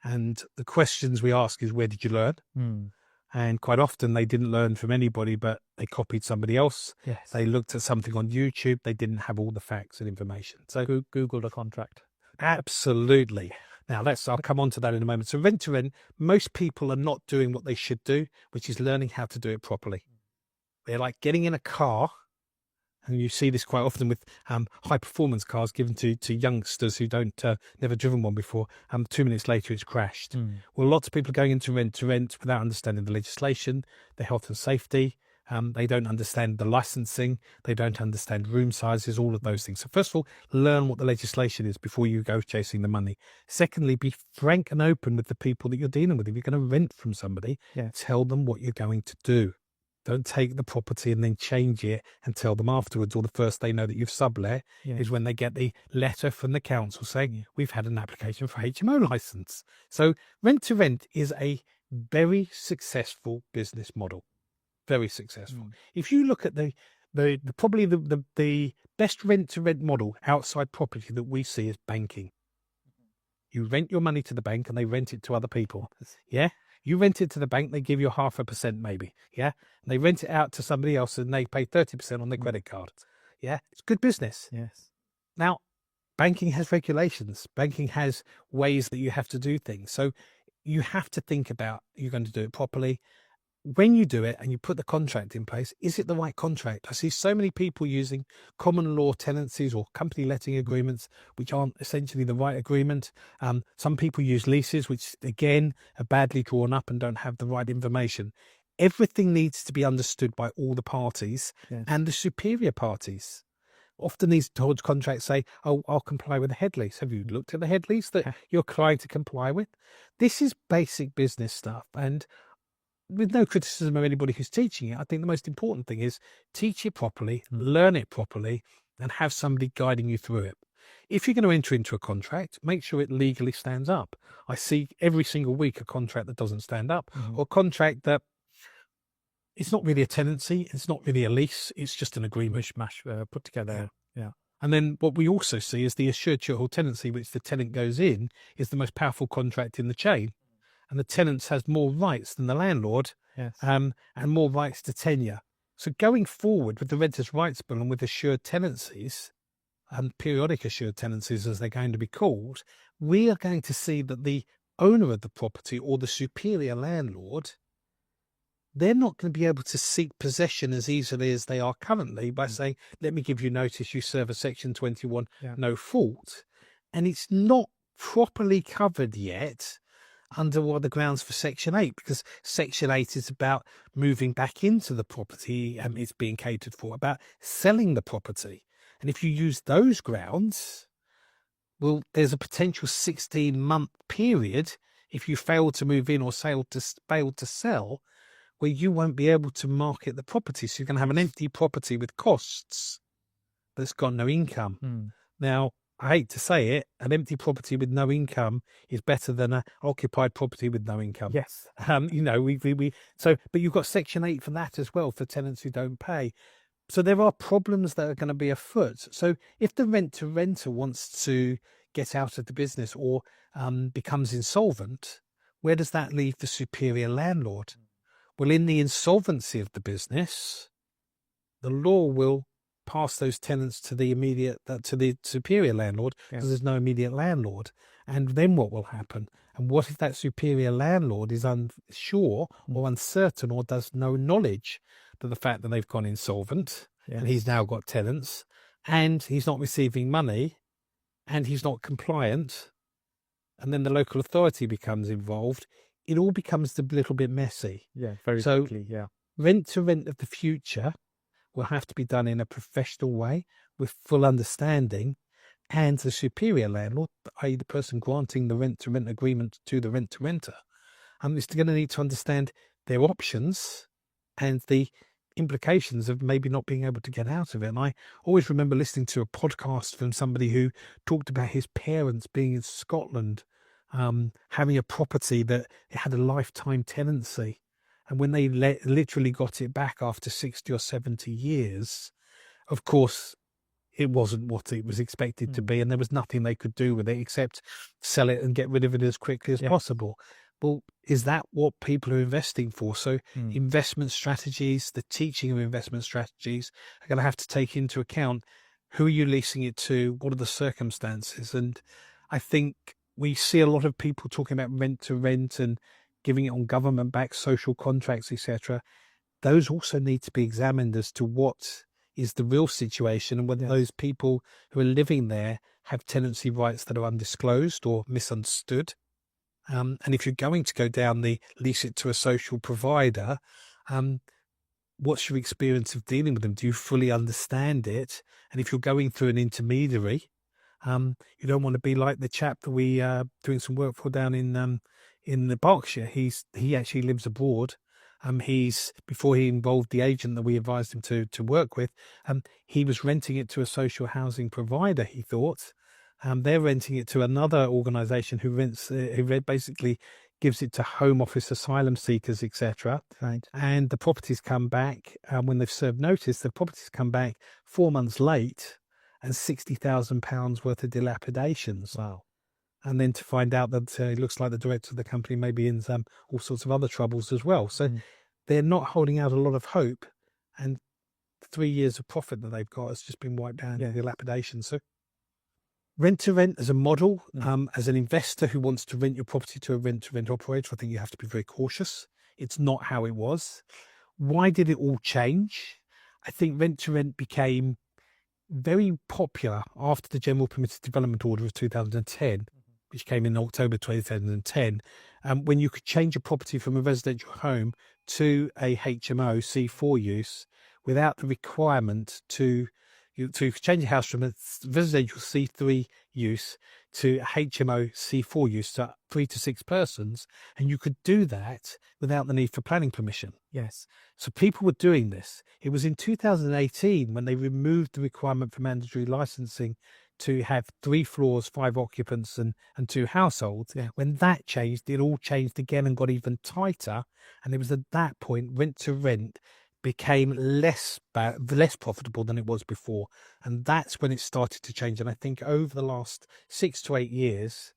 And the questions we ask is, where did you learn? And quite often they didn't learn from anybody, but they copied somebody else. Yes. They looked at something on YouTube. They didn't have all the facts and information. So Googled a contract. Absolutely. Now, I'll come on to that in a moment. So rent to rent, most people are not doing what they should do, which is learning how to do it properly. They're like getting in a car, and you see this quite often with high performance cars given to youngsters who don't never driven one before. 2 minutes later, it's crashed. Well, lots of people are going into rent to rent without understanding the legislation, the health and safety. They don't understand the licensing. They don't understand room sizes, all of those things. So first of all, learn what the legislation is before you go chasing the money. Secondly, be frank and open with the people that you're dealing with. If you're going to rent from somebody, tell them what you're going to do. Don't take the property and then change it and tell them afterwards, or the first they know that you've sublet is when they get the letter from the council saying, we've had an application for HMO license. So rent to rent is a very successful business model. Very successful. If you look at probably the best rent to rent model outside property that we see is banking. You rent your money to the bank and they rent it to other people. Yeah. You rent it to the bank, they give you 0.5% maybe. Yeah. And they rent it out to somebody else and they pay 30% on their credit card. Yeah. It's good business. Yes. Now, banking has regulations. Banking has ways that you have to do things. So you have to think about, you're going to do it properly. When you do it and you put the contract in place, is it the right contract? I see so many people using common law tenancies or company letting agreements, which aren't essentially the right agreement. Some people use leases, which again are badly drawn up and don't have the right information. Everything needs to be understood by all the parties and the superior parties. Often these contracts say, oh, I'll comply with the head lease. Have you looked at the head lease that you're trying to comply with? This is basic business stuff. And with no criticism of anybody who's teaching it, I think the most important thing is teach it properly, learn it properly, and have somebody guiding you through it. If you're going to enter into a contract, make sure it legally stands up. I see every single week a contract that doesn't stand up, or a contract that it's not really a tenancy, it's not really a lease, it's just an agreement put together. Yeah. And then what we also see is the assured short-haul tenancy, which the tenant goes in, is the most powerful contract in the chain. And the tenant has more rights than the landlord, and more rights to tenure. So going forward with the Renters' Rights Bill and with assured tenancies, and periodic assured tenancies as they're going to be called, we are going to see that the owner of the property or the superior landlord, they're not going to be able to seek possession as easily as they are currently by saying, let me give you notice, you serve a Section 21, no fault. And it's not properly covered yet under what the grounds for Section 8, because Section 8 is about moving back into the property and it's being catered for, about selling the property. And if you use those grounds, well, there's a potential 16-month period if you fail to move in or fail to sell, where you won't be able to market the property. So you're going to have an empty property with costs that's got no income. Now, I hate to say it, an empty property with no income is better than an occupied property with no income. Yes. But you've got Section 8 for that as well, for tenants who don't pay. So there are problems that are going to be afoot. So if the rent-to-renter wants to get out of the business or becomes insolvent, where does that leave the superior landlord? Well, in the insolvency of the business, the law will pass those tenants to the superior landlord, because there's no immediate landlord. And then what will happen? And what if that superior landlord is unsure or uncertain, or does no knowledge to the fact that they've gone insolvent and he's now got tenants and he's not receiving money and he's not compliant, and then the local authority becomes involved? It all becomes a little bit messy. Yeah, very so quickly, yeah. Rent to rent of the future will have to be done in a professional way with full understanding, and the superior landlord, i.e. the person granting the rent to rent agreement to the rent to renter, is going to need to understand their options and the implications of maybe not being able to get out of it. And I always remember listening to a podcast from somebody who talked about his parents being in Scotland, having a property that it had a lifetime tenancy. And when they literally got it back after 60 or 70 years, of course, it wasn't what it was expected to be. And there was nothing they could do with it except sell it and get rid of it as quickly as possible. Well, is that what people are investing for? So investment strategies, the teaching of investment strategies are going to have to take into account who are you leasing it to, what are the circumstances. And I think we see a lot of people talking about rent to rent and giving it on government-backed social contracts, etc. Those also need to be examined as to what is the real situation, and whether those people who are living there have tenancy rights that are undisclosed or misunderstood. And if you're going to go down the lease it to a social provider, what's your experience of dealing with them? Do you fully understand it? And if you're going through an intermediary, you don't want to be like the chap that we doing some work for down in the Berkshire. He actually lives abroad. Before he involved the agent that we advised him to work with, he was renting it to a social housing provider, he thought. They're renting it to another organisation who basically gives it to Home Office asylum seekers, etc. Right. And the properties come back, when they've served notice, the properties come back 4 months late and £60,000 worth of dilapidations. Wow. And then to find out that it looks like the director of the company may be in all sorts of other troubles as well. So they're not holding out a lot of hope. And 3 years of profit that they've got has just been wiped down in dilapidation. So rent to rent as a model, as an investor who wants to rent your property to a rent to rent operator, I think you have to be very cautious. It's not how it was. Why did it all change? I think rent to rent became very popular after the General Permitted Development Order of 2010, which came in October 2010, when you could change a property from a residential home to a HMO C4 use without the requirement to change a house from a residential C3 use to a HMO C4 use to 3 to 6 persons. And you could do that without the need for planning permission. Yes. So people were doing this. It was in 2018 when they removed the requirement for mandatory licensing to have 3 floors, 5 occupants and 2 households. Yeah. When that changed, it all changed again and got even tighter. And it was at that point rent to rent became less profitable than it was before. And that's when it started to change. And I think over the last 6 to 8 years,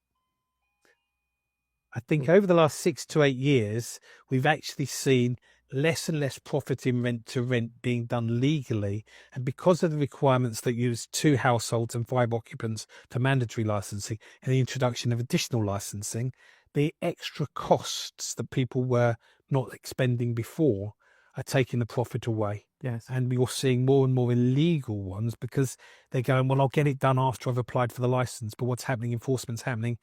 we've actually seen less and less profit in rent to rent being done legally. And because of the requirements that use 2 households and 5 occupants for mandatory licensing and the introduction of additional licensing, the extra costs that people were not expending before are taking the profit away. Yes. And you're seeing more and more illegal ones because they're going, well, I'll get it done after I've applied for the license. But what's happening? Enforcement's happening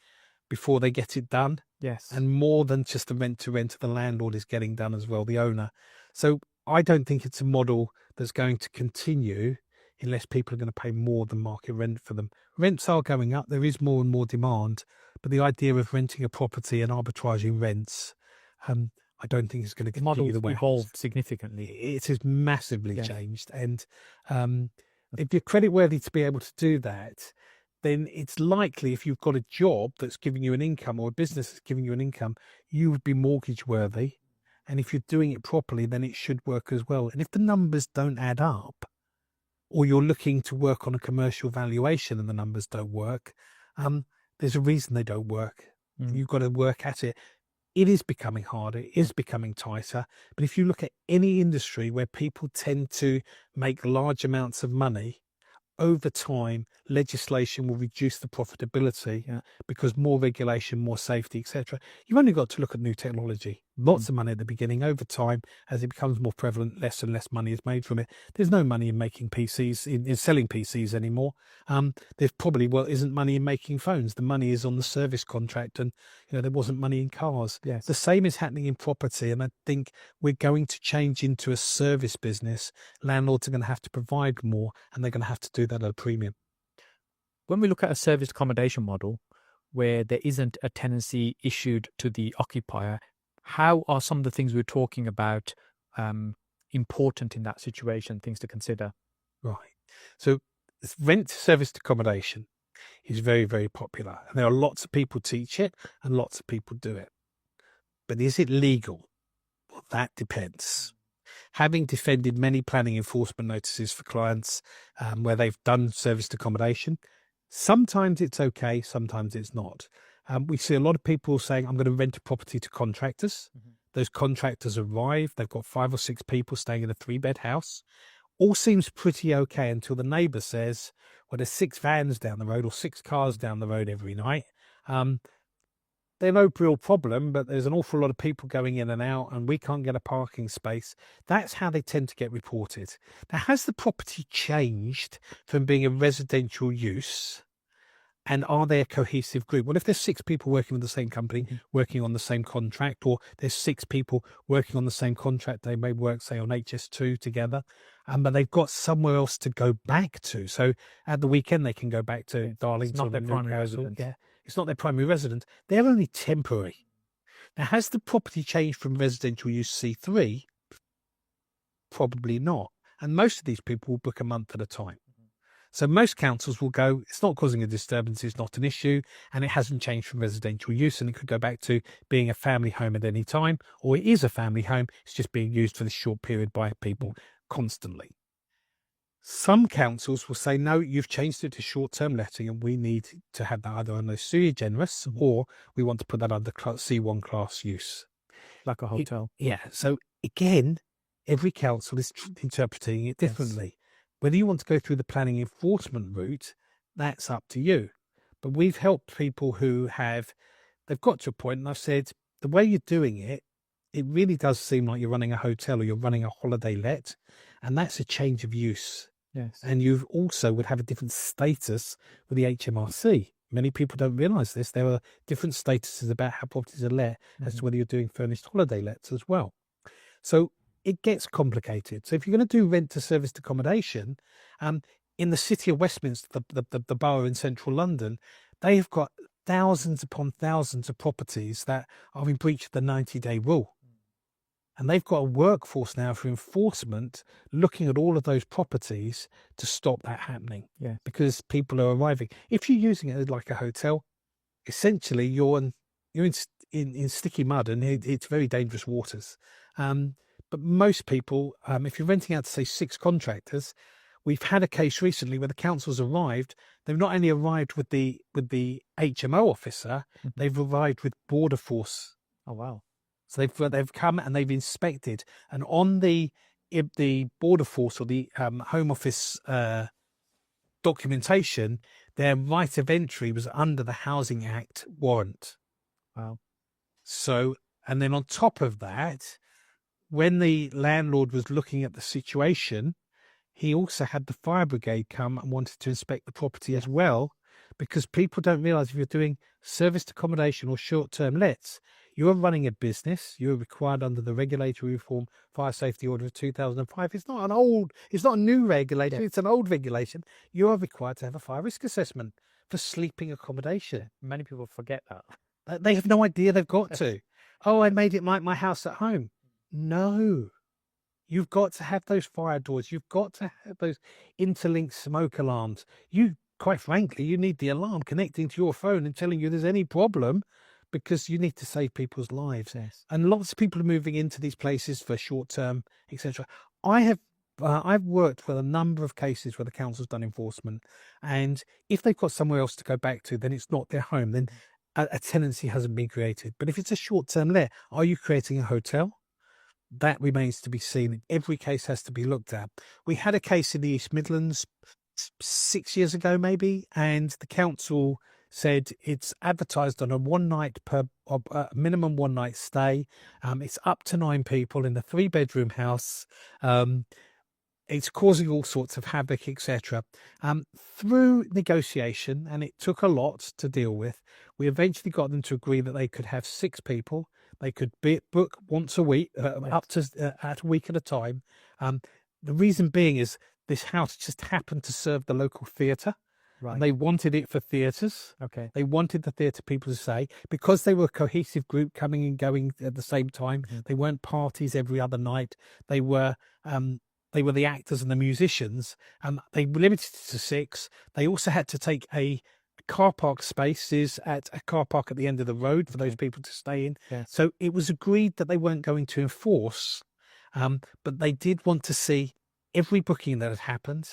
before they get it done. Yes. And more than just the rent to rent, the landlord is getting done as well, the owner. So I don't think it's a model that's going to continue unless people are going to pay more than market rent for them. Rents are going up. There is more and more demand. But the idea of renting a property and arbitraging rents, I don't think it's going to continue the way it's evolved significantly. It has massively changed. And if you're creditworthy to be able to do that, then it's likely if you've got a job that's giving you an income or a business that's giving you an income, you would be mortgage worthy. And if you're doing it properly, then it should work as well. And if the numbers don't add up, or you're looking to work on a commercial valuation and the numbers don't work, there's a reason they don't work. You've got to work at it. it is becoming harder, it is becoming tighter. But if you look at any industry where people tend to make large amounts of money, over time, legislation will reduce the profitability because more regulation, more safety, etc. You've only got to look at new technology. Lots of money at the beginning. Over time, as it becomes more prevalent, less and less money is made from it. There's no money in making PCs, in selling PCs anymore. There's probably, isn't money in making phones. The money is on the service contract, and there wasn't money in cars. Yes. The same is happening in property, and I think we're going to change into a service business. Landlords are going to have to provide more, and they're going to have to do that at a premium. When we look at a serviced accommodation model where there isn't a tenancy issued to the occupier, how are some of the things we're talking about important in that situation, things to consider? Right. So rent serviced accommodation is very, very popular. And there are lots of people teach it and lots of people do it. But is it legal? Well, that depends. Having defended many planning enforcement notices for clients where they've done serviced accommodation, sometimes it's okay, sometimes it's not. We see a lot of people saying, I'm going to rent a property to contractors. Those contractors arrive, they've got 5 or 6 people staying in a 3-bed house. All seems pretty okay until the neighbour says, well, there's 6 vans down the road or 6 cars down the road every night. They're no real problem, but there's an awful lot of people going in and out and we can't get a parking space. That's how they tend to get reported. Now, has the property changed from being a residential use? And are they a cohesive group? Well, if there's 6 people working with the same company, working on the same contract, or there's 6 people working on the same contract, they may work, say, on HS2 together, but they've got somewhere else to go back to. So at the weekend, they can go back to Darlington. It's not their primary residence. Yeah, it's not their primary residence. They're only temporary. Now, has the property changed from residential use C3? Probably not. And most of these people will book a month at a time. So most councils will go, it's not causing a disturbance, it's not an issue, and it hasn't changed from residential use, and it could go back to being a family home at any time, or it is a family home, it's just being used for this short period by people constantly. Some councils will say, no, you've changed it to short-term letting, and we need to have that either under sui generis, or we want to put that under C1 class use. Like a hotel. So again, every council is interpreting it differently. Yes. Whether you want to go through the planning enforcement route, that's up to you. But we've helped people who they've got to a point and I've said, the way you're doing it, it really does seem like you're running a hotel or you're running a holiday let, and that's a change of use. Yes. And you also would have a different status with the HMRC. Many people don't realise this. There are different statuses about how properties are let as to whether you're doing furnished holiday lets as well. So it gets complicated. So if you're going to do rent to serviced accommodation, in the city of Westminster, the borough in central London, they've got thousands upon thousands of properties that are in breach of the 90-day rule. And they've got a workforce now for enforcement looking at all of those properties to stop that happening. Yeah. Because people are arriving. If you're using it like a hotel, essentially you're in sticky mud and it's very dangerous waters. But most people, if you're renting out to, say, 6 contractors, we've had a case recently where the council's arrived. They've not only arrived with the HMO officer, they've arrived with border force. Oh, wow. So they've come and they've inspected. And on the border force or the Home Office documentation, their right of entry was under the Housing Act warrant. Wow. So, and then on top of that, when the landlord was looking at the situation, he also had the fire brigade come and wanted to inspect the property as well, because people don't realise if you're doing serviced accommodation or short-term lets, you're running a business. You're required under the Regulatory Reform Fire Safety Order of 2005. It's not a new regulation. Yeah. It's an old regulation. You are required to have a fire risk assessment for sleeping accommodation. Many people forget that. They have no idea they've got to. Oh, I made it like my house at home. No, you've got to have those fire doors. You've got to have those interlinked smoke alarms. Quite frankly, you need the alarm connecting to your phone and telling you there's any problem, because you need to save people's lives. Yes. And lots of people are moving into these places for short term, etc. I've worked with a number of cases where the council's done enforcement, and if they've got somewhere else to go back to, then it's not their home. Then a tenancy hasn't been created. But if it's a short-term let, are you creating a hotel? That remains to be seen. Every case has to be looked at. We had a case in the East Midlands 6 years ago, maybe, and the council said it's advertised on a minimum 1 night stay. It's up to 9 people in a 3-bedroom house. It's causing all sorts of havoc, etc. Through negotiation, and it took a lot to deal with, we eventually got them to agree that they could have 6 people. They could book once a week, up to at a week at a time. The reason being is this house just happened to serve the local theatre. Right. And they wanted it for theatres. Okay. They wanted the theatre people to say, because they were a cohesive group coming and going at the same time. Mm-hmm. They weren't parties every other night. They were the actors and the musicians. They were limited to 6. They also had to take a car park spaces at a car park at the end of the road for those people to stay in. Yeah. So it was agreed that they weren't going to enforce, but they did want to see every booking that had happened,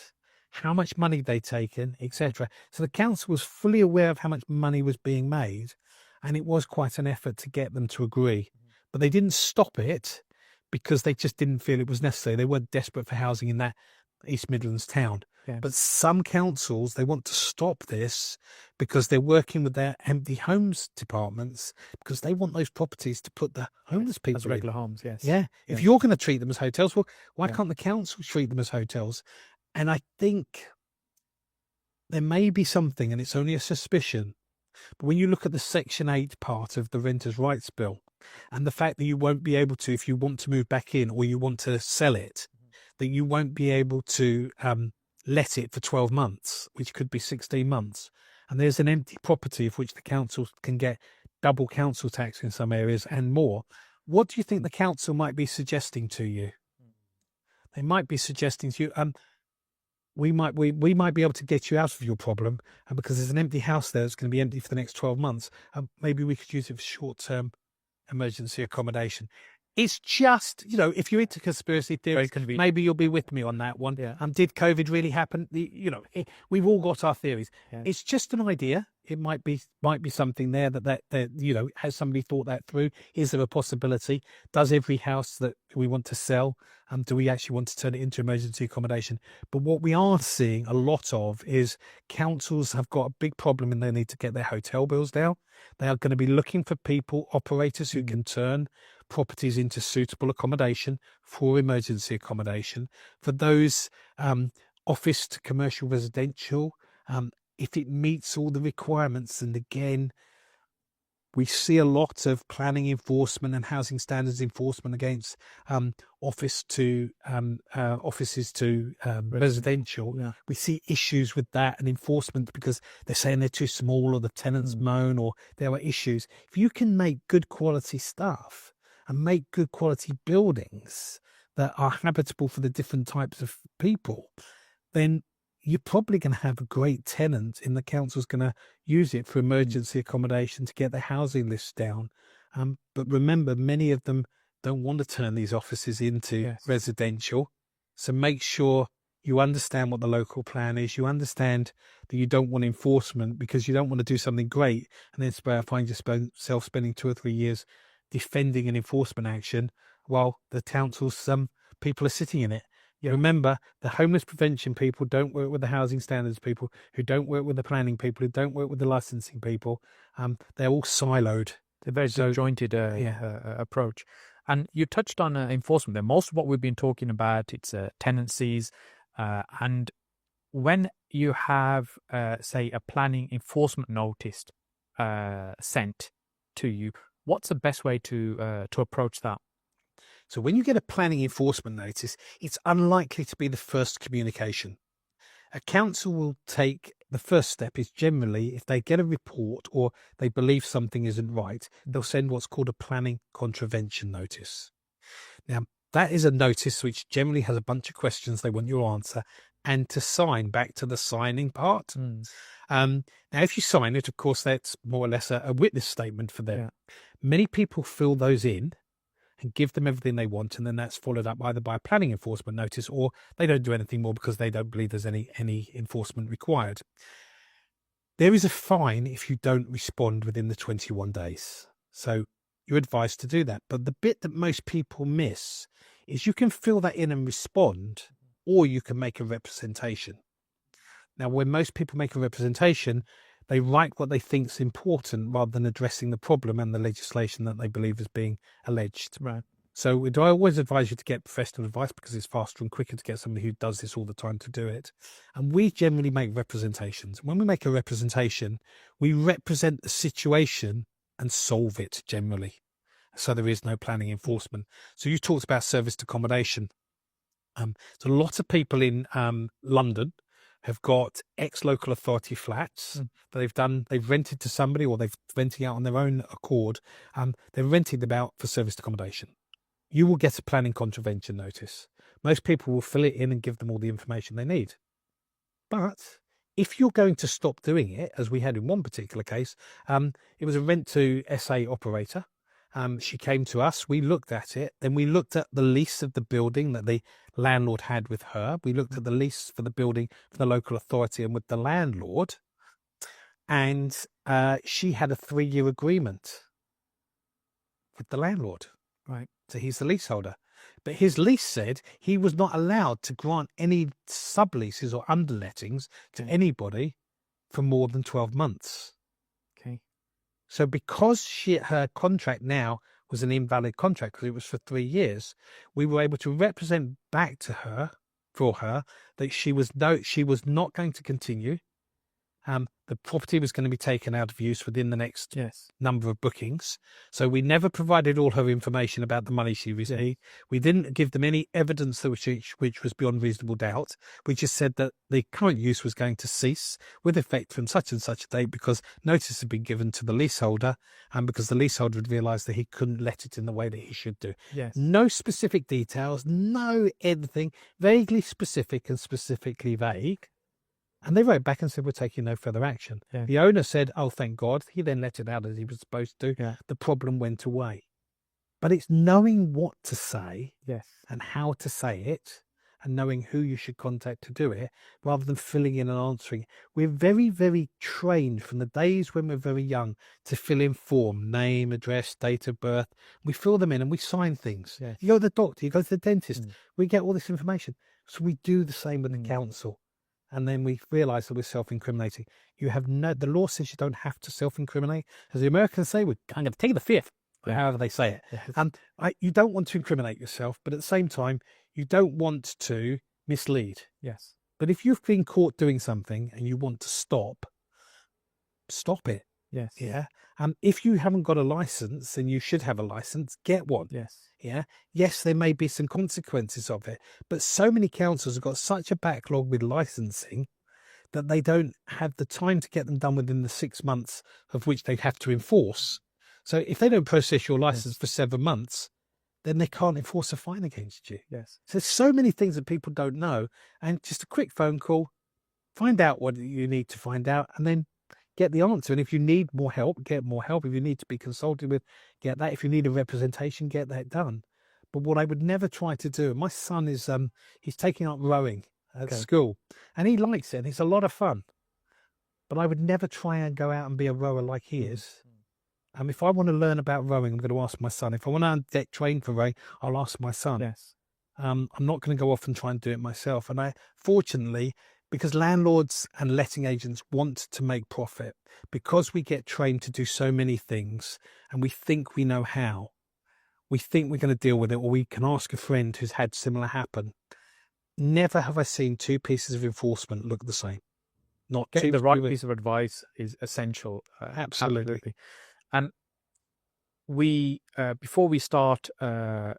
how much money they'd taken, etc. So the council was fully aware of how much money was being made, and it was quite an effort to get them to agree. But they didn't stop it because they just didn't feel it was necessary. They weren't desperate for housing in that East Midlands town. Yeah. But some councils, they want to stop this because they're working with their empty homes departments, because they want those properties to put the homeless people as regular homes. Yes. Yeah. Yes. If you're going to treat them as hotels, well, why Yeah. can't the council treat them as hotels? And I think there may be something, and it's only a suspicion, but when you look at the Section 8 part of the Renters' Rights Bill, and the fact that you won't be able to, if you want to move back in or you want to sell it, that you won't be able to let it for 12 months, which could be 16 months. And there's an empty property of which the council can get double council tax in some areas and more. What do you think the council might be suggesting to you? They might be suggesting to you, we might be able to get you out of your problem, and because there's an empty house there that's going to be empty for the next 12 months, maybe we could use it for short-term emergency accommodation. It's just, if you're into conspiracy theories, maybe you'll be with me on that one. Yeah. Did COVID really happen? We've all got our theories. Yeah. It's just an idea. It might be something there that has somebody thought that through? Is there a possibility? Does every house that we want to sell, do we actually want to turn it into emergency accommodation? But what we are seeing a lot of is councils have got a big problem and they need to get their hotel bills down. They are going to be looking for operators who can turn properties into suitable accommodation for emergency accommodation, for those office to commercial residential, if it meets all the requirements. And again, we see a lot of planning enforcement and housing standards enforcement against offices to residential. Yeah. We see issues with that and enforcement because they're saying they're too small, or the tenants moan, or there are issues. If you can make good quality stuff and make good quality buildings that are habitable for the different types of people, then you're probably going to have a great tenant, and the council's going to use it for emergency accommodation to get their housing lists down. But remember, many of them don't want to turn these offices into residential. So make sure you understand what the local plan is. You understand that you don't want enforcement, because you don't want to do something great and then find yourself spending 2 or 3 years defending an enforcement action while the council's people are sitting in it. Yeah. Remember, the homeless prevention people don't work with the housing standards people, who don't work with the planning people, who don't work with the licensing people. They're all siloed. They're very disjointed approach. And you touched on enforcement there. Most of what we've been talking about, it's tenancies. And when you have, say, a planning enforcement notice sent to you, what's the best way to approach that? So when you get a planning enforcement notice, it's unlikely to be the first communication. A council will take, the first step is generally, if they get a report or they believe something isn't right, they'll send what's called a planning contravention notice. Now, that is a notice which generally has a bunch of questions they want you to answer and to sign, back to the signing part. Now, if you sign it, of course, that's more or less a witness statement for them. Yeah. Many people fill those in and give them everything they want, and then that's followed up either by a planning enforcement notice, or they don't do anything more because they don't believe there's any enforcement required. There is a fine if you don't respond within the 21 days. So you're advised to do that. But the bit that most people miss is you can fill that in and respond, or you can make a representation. Now, when most people make a representation, they write what they think is important rather than addressing the problem and the legislation that they believe is being alleged. Right. So I always advise you to get professional advice, because it's faster and quicker to get somebody who does this all the time to do it. And we generally make representations. When we make a representation, we represent the situation and solve it generally. So there is no planning enforcement. So you talked about serviced accommodation. So a lot of people in London have got ex-local authority flats that they've rented to somebody, or they've renting out on their own accord. They're renting them out for serviced accommodation. You will get a planning contravention notice. Most people will fill it in and give them all the information they need. But if you're going to stop doing it, as we had in one particular case, it was a rent to SA operator. She came to us, we looked at it, then we looked at the lease of the building that the landlord had with her. We looked at the lease for the building for the local authority and with the landlord. And she had a 3-year agreement with the landlord. Right. So he's the leaseholder. But his lease said he was not allowed to grant any subleases or underlettings to anybody for more than 12 months. Okay. So because her contract now was an invalid contract because it was for 3 years, we were able to represent back to her, for her, that she was not going to continue. The property was going to be taken out of use within the next number of bookings. So we never provided all her information about the money she received. We didn't give them any evidence that which was beyond reasonable doubt. We just said that the current use was going to cease with effect from such and such a date, because notice had been given to the leaseholder, and because the leaseholder had realised that he couldn't let it in the way that he should do. Yes. No specific details, no anything, vaguely specific and specifically vague. And they wrote back and said, we're taking no further action. Yeah. The owner said, oh, thank God. He then let it out as he was supposed to. Yeah. The problem went away. But it's knowing what to say and how to say it, and knowing who you should contact to do it, rather than filling in and answering. We're very, very trained from the days when we're very young to fill in form, name, address, date of birth. We fill them in and we sign things. Yes. You go to the doctor, you go to the dentist, we get all this information. So we do the same with the council. And then we realise that we're self-incriminating. The law says you don't have to self-incriminate. As the Americans say, we're going to take the fifth, however they say it. Yes. You don't want to incriminate yourself, but at the same time, you don't want to mislead. Yes. But if you've been caught doing something and you want to stop it. Yes. Yeah. If you haven't got a license, and you should have a license, get one. Yes. Yeah. Yes, there may be some consequences of it, but so many councils have got such a backlog with licensing that they don't have the time to get them done within the 6 months of which they have to enforce. So if they don't process your license for 7 months, then they can't enforce a fine against you. Yes. So there's so many things that people don't know, and just a quick phone call, find out what you need to find out, and then get the answer. And if you need more help, get more help. If you need to be consulted with, get that. If you need a representation, get that done. But what I would never try to do, my son is he's taking up rowing at school, and he likes it, and it's a lot of fun. But I would never try and go out and be a rower like he is. If I want to learn about rowing, I'm going to ask my son. If I want to get trained for rowing, I'll ask my son. Yes. I'm not going to go off and try and do it myself. And fortunately, because landlords and letting agents want to make profit, because we get trained to do so many things and we think we know how, we think we're going to deal with it, or we can ask a friend who's had similar happen. Never have I seen two pieces of enforcement look the same. Not getting the right piece of advice is essential. Absolutely. And we, before we start kind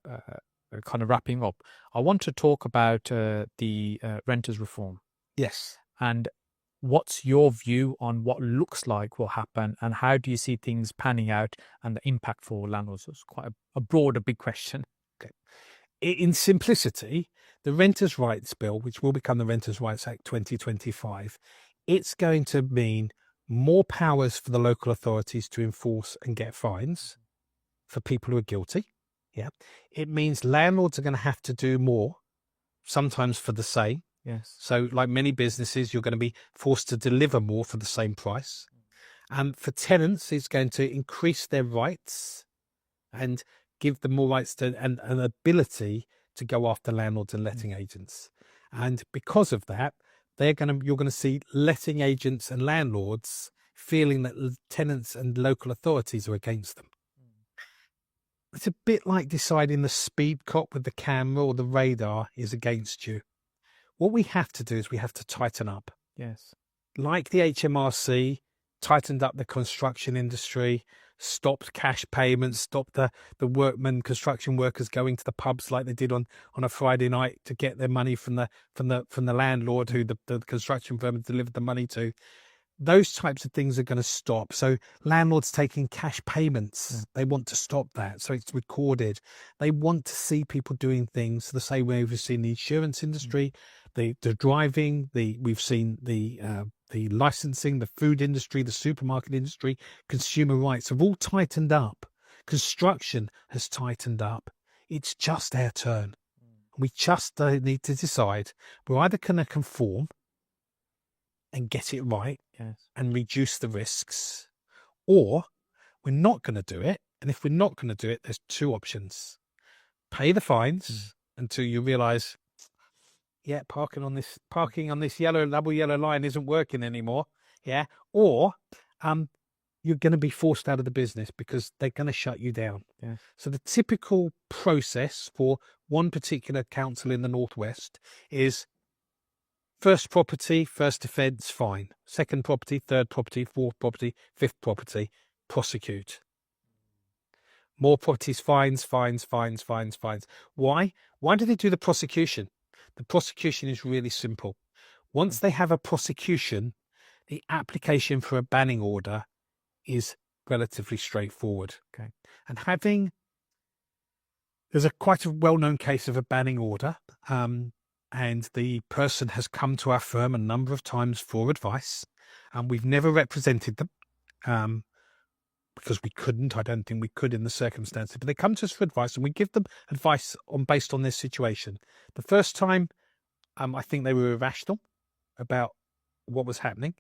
of wrapping up, I want to talk about the renters reform. Yes. And what's your view on what looks like will happen, and how do you see things panning out and the impact for landlords? It's quite a broad, a big question. Okay. In simplicity, the Renters' Rights Bill, which will become the Renters' Rights Act 2025, it's going to mean more powers for the local authorities to enforce and get fines for people who are guilty. Yeah. It means landlords are going to have to do more, sometimes for the same. Yes. So like many businesses, you're going to be forced to deliver more for the same price. And for tenants, it's going to increase their rights and give them more rights to and an ability to go after landlords and letting agents. And because of that, you're going to see letting agents and landlords feeling that tenants and local authorities are against them. It's a bit like deciding the speed cop with the camera or the radar is against you. What we have to do is we have to tighten up. Yes. Like the HMRC tightened up the construction industry, stopped cash payments, stopped the construction workers going to the pubs like they did on a Friday night to get their money from the landlord who the construction firm had delivered the money to. Those types of things are going to stop. So landlords taking cash payments, they want to stop that. So it's recorded. They want to see people doing things the same way we've seen the insurance industry, the driving, we've seen the licensing, the food industry, the supermarket industry, consumer rights have all tightened up. Construction has tightened up. It's just our turn. We just need to decide we're either going to conform and get it right and reduce the risks, or we're not going to do it. And if we're not going to do it, there's two options: pay the fines until you realize, parking on this double yellow line isn't working anymore. Or you're going to be forced out of the business because they're going to shut you down. So the typical process for one particular council in the Northwest is: first property, first offence, fine. Second property, third property, fourth property, fifth property, prosecute. More properties, fines. Why? Why do they do the prosecution? The prosecution is really simple. Once they have a prosecution, the application for a banning order is relatively straightforward. And there's quite a well-known case of a banning order. And the person has come to our firm a number of times for advice, and we've never represented them because we couldn't. I don't think we could in the circumstances, but they come to us for advice, and we give them advice based on their situation. The first time, I think they were irrational about what was happening.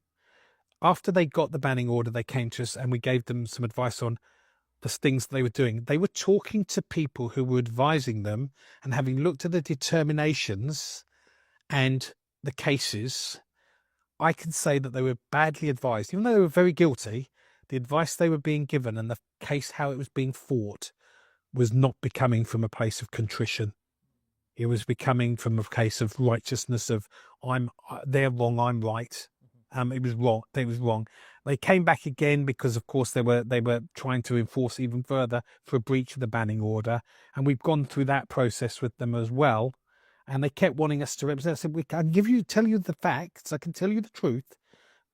After they got the banning order, they came to us and we gave them some advice on the things they were doing. They were talking to people who were advising them, and having looked at the determinations and the cases, I can say that they were badly advised. Even though they were very guilty, the advice they were being given and the case, how it was being fought, was not becoming from a place of contrition. It was becoming from a case of righteousness of they're wrong, I'm right. It was wrong. It was wrong. They came back again because, of course, they were trying to enforce even further for a breach of the banning order, and we've gone through that process with them as well. And they kept wanting us to represent. I said, I can tell you the facts, I can tell you the truth,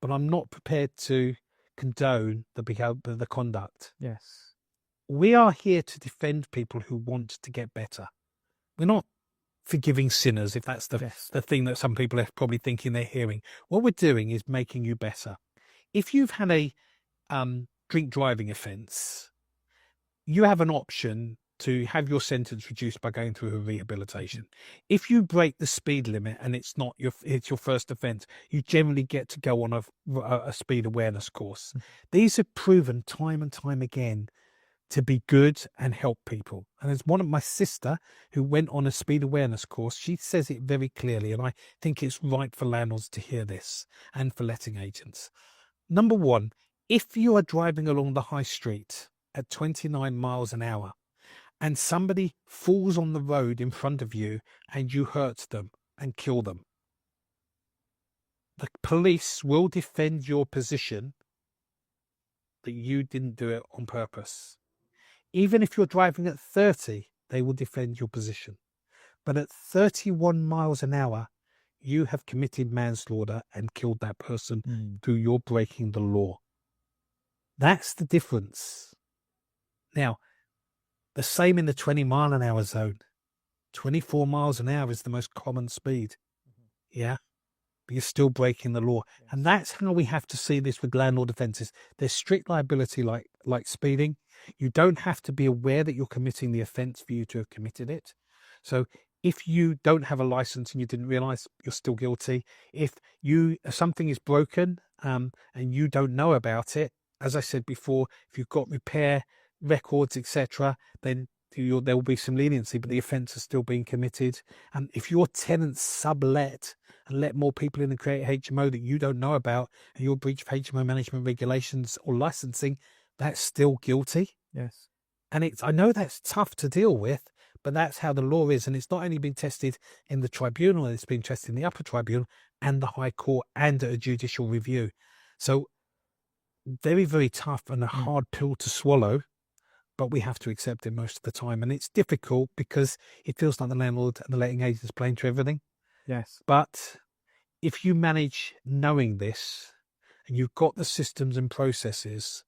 but I'm not prepared to condone the conduct. Yes, we are here to defend people who want to get better. We're not forgiving sinners, if that's the thing that some people are probably thinking they're hearing. What we're doing is making you better. If you've had a drink driving offence, you have an option to have your sentence reduced by going through a rehabilitation. If you break the speed limit and it's your first offence, you generally get to go on a speed awareness course. These are proven time and time again to be good and help people. And as one of my sister who went on a speed awareness course, she says it very clearly, and I think it's right for landlords to hear this and for letting agents. Number one, if you are driving along the high street at 29 miles an hour and somebody falls on the road in front of you and you hurt them and kill them, the police will defend your position that you didn't do it on purpose. Even if you're driving at 30, they will defend your position. But at 31 miles an hour, you have committed manslaughter and killed that person through your breaking the law. That's the difference. Now, the same in the 20 mile an hour zone. 24 miles an hour is the most common speed. Yeah. But you're still breaking the law. Yes. And that's how we have to see this with landlord offences. There's strict liability like speeding. You don't have to be aware that you're committing the offence for you to have committed it. So If you don't have a license and you didn't realize, you're still guilty. If something is broken and you don't know about it, as I said before, if you've got repair records, etc., then there will be some leniency, but the offence is still being committed. And if your tenants sublet and let more people in and create HMO that you don't know about, and you're breach of HMO management regulations or licensing, that's still guilty. Yes. And I know that's tough to deal with, but that's how the law is. And it's not only been tested in the tribunal, it's been tested in the upper tribunal and the High Court and a judicial review. So very, very tough and a hard pill to swallow, but we have to accept it most of the time. And it's difficult because it feels like the landlord and the letting agent is playing to everything. Yes. But if you manage knowing this and you've got the systems and processes,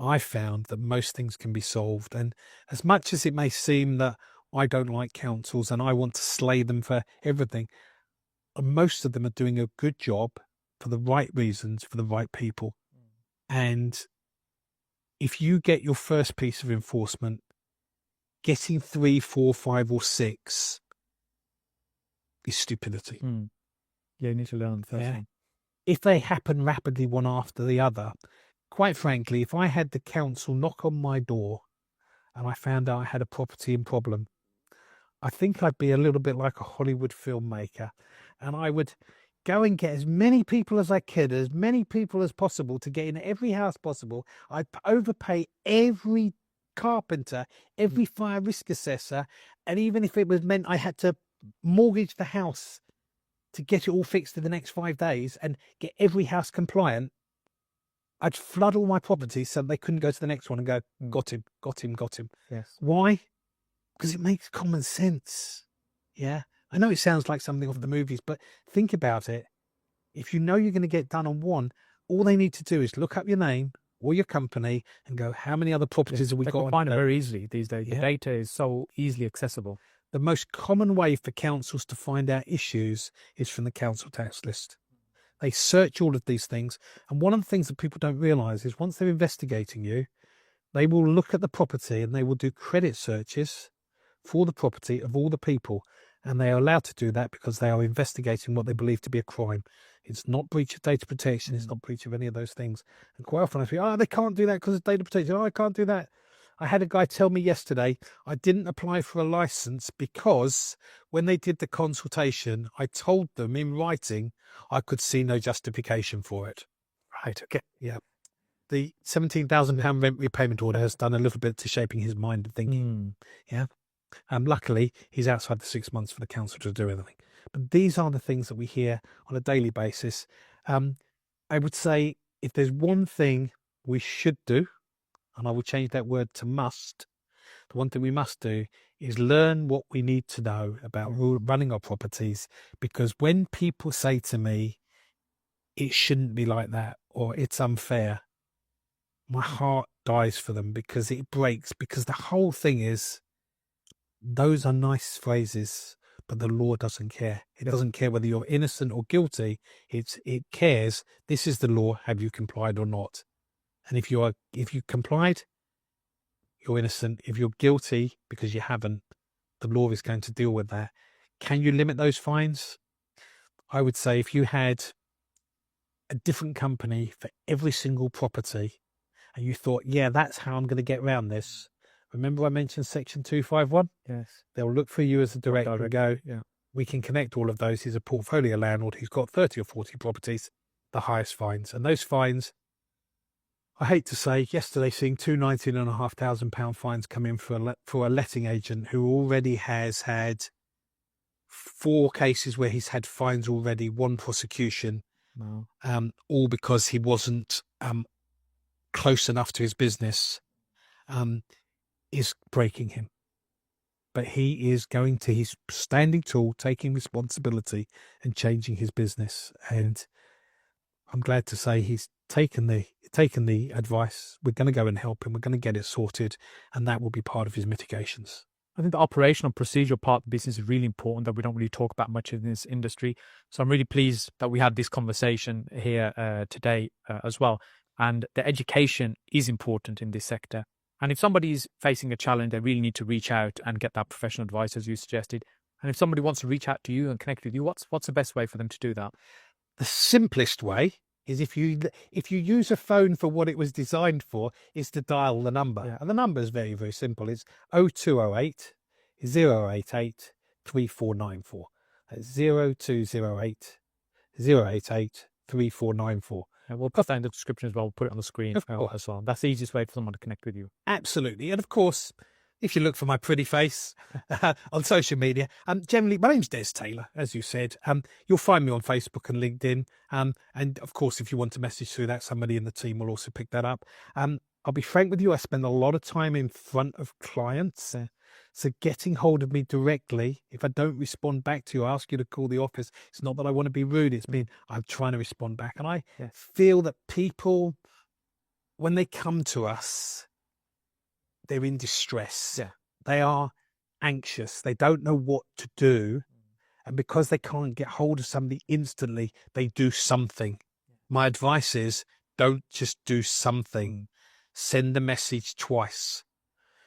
I found that most things can be solved. And as much as it may seem that I don't like councils and I want to slay them for everything, most of them are doing a good job for the right reasons, for the right people. And if you get your first piece of enforcement, getting 3, 4, 5 or 6 is stupidity. Yeah, you need to learn the first one. If they happen rapidly one after the other, quite frankly, if I had the council knock on my door and I found out I had a property in problem, I think I'd be a little bit like a Hollywood filmmaker, and I would go and get as many people as I could, as many people as possible, to get in every house possible. I'd overpay every carpenter, every fire risk assessor, and even if it was meant I had to mortgage the house to get it all fixed in the next 5 days and get every house compliant, I'd flood all my properties so they couldn't go to the next one and go, got him. Yes. Why? Because it makes common sense. Yeah. I know it sounds like something off the movies, but think about it. If you know you're going to get done on one, all they need to do is look up your name or your company and go, how many other properties have we got? They can find it very easily these days. Yeah. The data is so easily accessible. The most common way for councils to find out issues is from the council tax list. They search all of these things. And one of the things that people don't realise is once they're investigating you, they will look at the property and they will do credit searches for the property of all the people. And they are allowed to do that because they are investigating what they believe to be a crime. It's not breach of data protection. It's not breach of any of those things. And quite often I think, they can't do that because of data protection. I can't do that. I had a guy tell me yesterday, I didn't apply for a license because when they did the consultation, I told them in writing, I could see no justification for it. Right. Okay. Yeah. The £17,000 rent repayment order has done a little bit to shaping his mind and thinking. Yeah. Luckily, he's outside the 6 months for the council to do anything. But these are the things that we hear on a daily basis. I would say if there's one thing we should do, and I will change that word to must, the one thing we must do is learn what we need to know about running our properties. Because when people say to me, it shouldn't be like that, or it's unfair, my heart dies for them because it breaks. Because the whole thing is, those are nice phrases, but the law doesn't care. It doesn't care whether you're innocent or guilty. It cares. This is the law. Have you complied or not? And if you complied, you're innocent. If you're guilty because you haven't, the law is going to deal with that. Can you limit those fines? I would say if you had a different company for every single property and you thought, yeah, that's how I'm going to get around this. Remember I mentioned section 251? Yes. They'll look for you as a director and go, we can connect all of those. He's a portfolio landlord who's got 30 or 40 properties, the highest fines. And those fines, I hate to say, yesterday seeing two £19,500 fines come in for a letting agent who already has had 4 cases where he's had fines already, 1 prosecution, all because he wasn't close enough to his business, is breaking him. But he's standing tall, taking responsibility and changing his business. And I'm glad to say he's taken the advice. We're going to go and help him. We're going to get it sorted, and that will be part of his mitigations. I think the operational procedural part of the business is really important that we don't really talk about much in this industry. So I'm really pleased that we had this conversation here today as well. And the education is important in this sector. And if somebody is facing a challenge, they really need to reach out and get that professional advice, as you suggested. And if somebody wants to reach out to you and connect with you, what's the best way for them to do that? The simplest way is if you use a phone for what it was designed for, is to dial the number. Yeah. And the number is very, very simple. It's 0208 088 3494. That's 0208 088 3494. And we'll put that in the description as well. We'll put it on the screen Of course. as well. That's the easiest way for someone to connect with you. Absolutely. And of course, if you look for my pretty face on social media, generally, my name's Des Taylor, as you said. You'll find me on Facebook and LinkedIn. And of course, if you want to message through that, somebody in the team will also pick that up. I'll be frank with you, I spend a lot of time in front of clients. So getting hold of me directly, if I don't respond back to you, I ask you to call the office. It's not that I want to be rude. It's mean I'm trying to respond back. And I feel that people, when they come to us, they're in distress. Yeah. They are anxious. They don't know what to do. And because they can't get hold of somebody instantly, they do something. My advice is don't just do something. Send a message twice.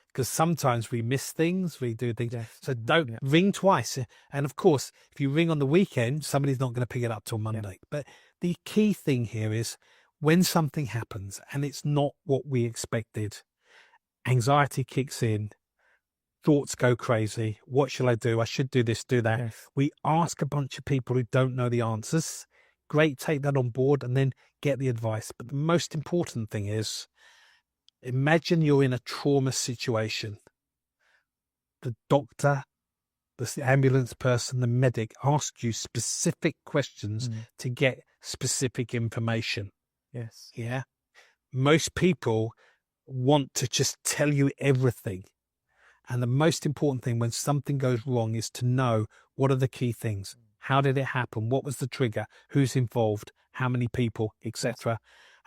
Because sometimes we miss things, we do things. Yes. So don't ring twice. And of course, if you ring on the weekend, somebody's not going to pick it up till Monday. But the key thing here is when something happens and it's not what we expected, anxiety kicks in, thoughts go crazy. What shall I do? I should do this, do that. Yes. We ask a bunch of people who don't know the answers. Great, take that on board and then get the advice. But the most important thing is, imagine you're in a trauma situation. The doctor, the ambulance person, the medic ask you specific questions to get specific information. Yes. Yeah. Most people want to just tell you everything. And the most important thing when something goes wrong is to know what are the key things. How did it happen? What was the trigger? Who's involved? How many people, etc.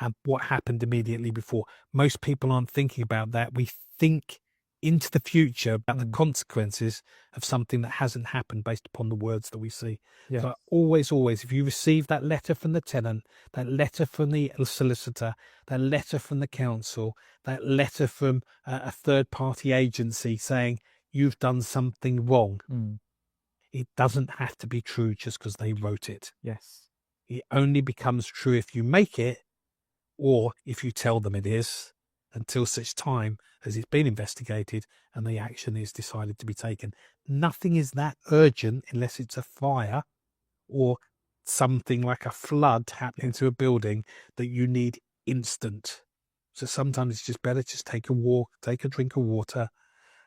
And what happened immediately before. Most people aren't thinking about that. We think into the future about the consequences of something that hasn't happened based upon the words that we see. Yes. So always, if you receive that letter from the tenant, that letter from the solicitor, that letter from the council, that letter from a third-party agency saying you've done something wrong, it doesn't have to be true just because they wrote it. Yes. It only becomes true if you make it or if you tell them it is, until such time as it's been investigated and the action is decided to be taken. Nothing is that urgent unless it's a fire or something like a flood happening to a building that you need instant. So sometimes it's just better just take a walk, take a drink of water,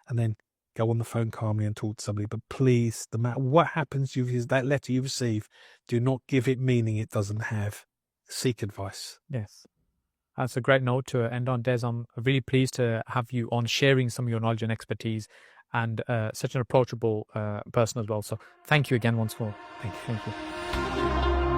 and then go on the phone calmly and talk to somebody. But please, no matter what happens, that letter you receive, do not give it meaning it doesn't have. Seek advice. Yes. That's a great note to end on, Des. I'm really pleased to have you on, sharing some of your knowledge and expertise, and such an approachable person as well. So thank you again once more. Thank you.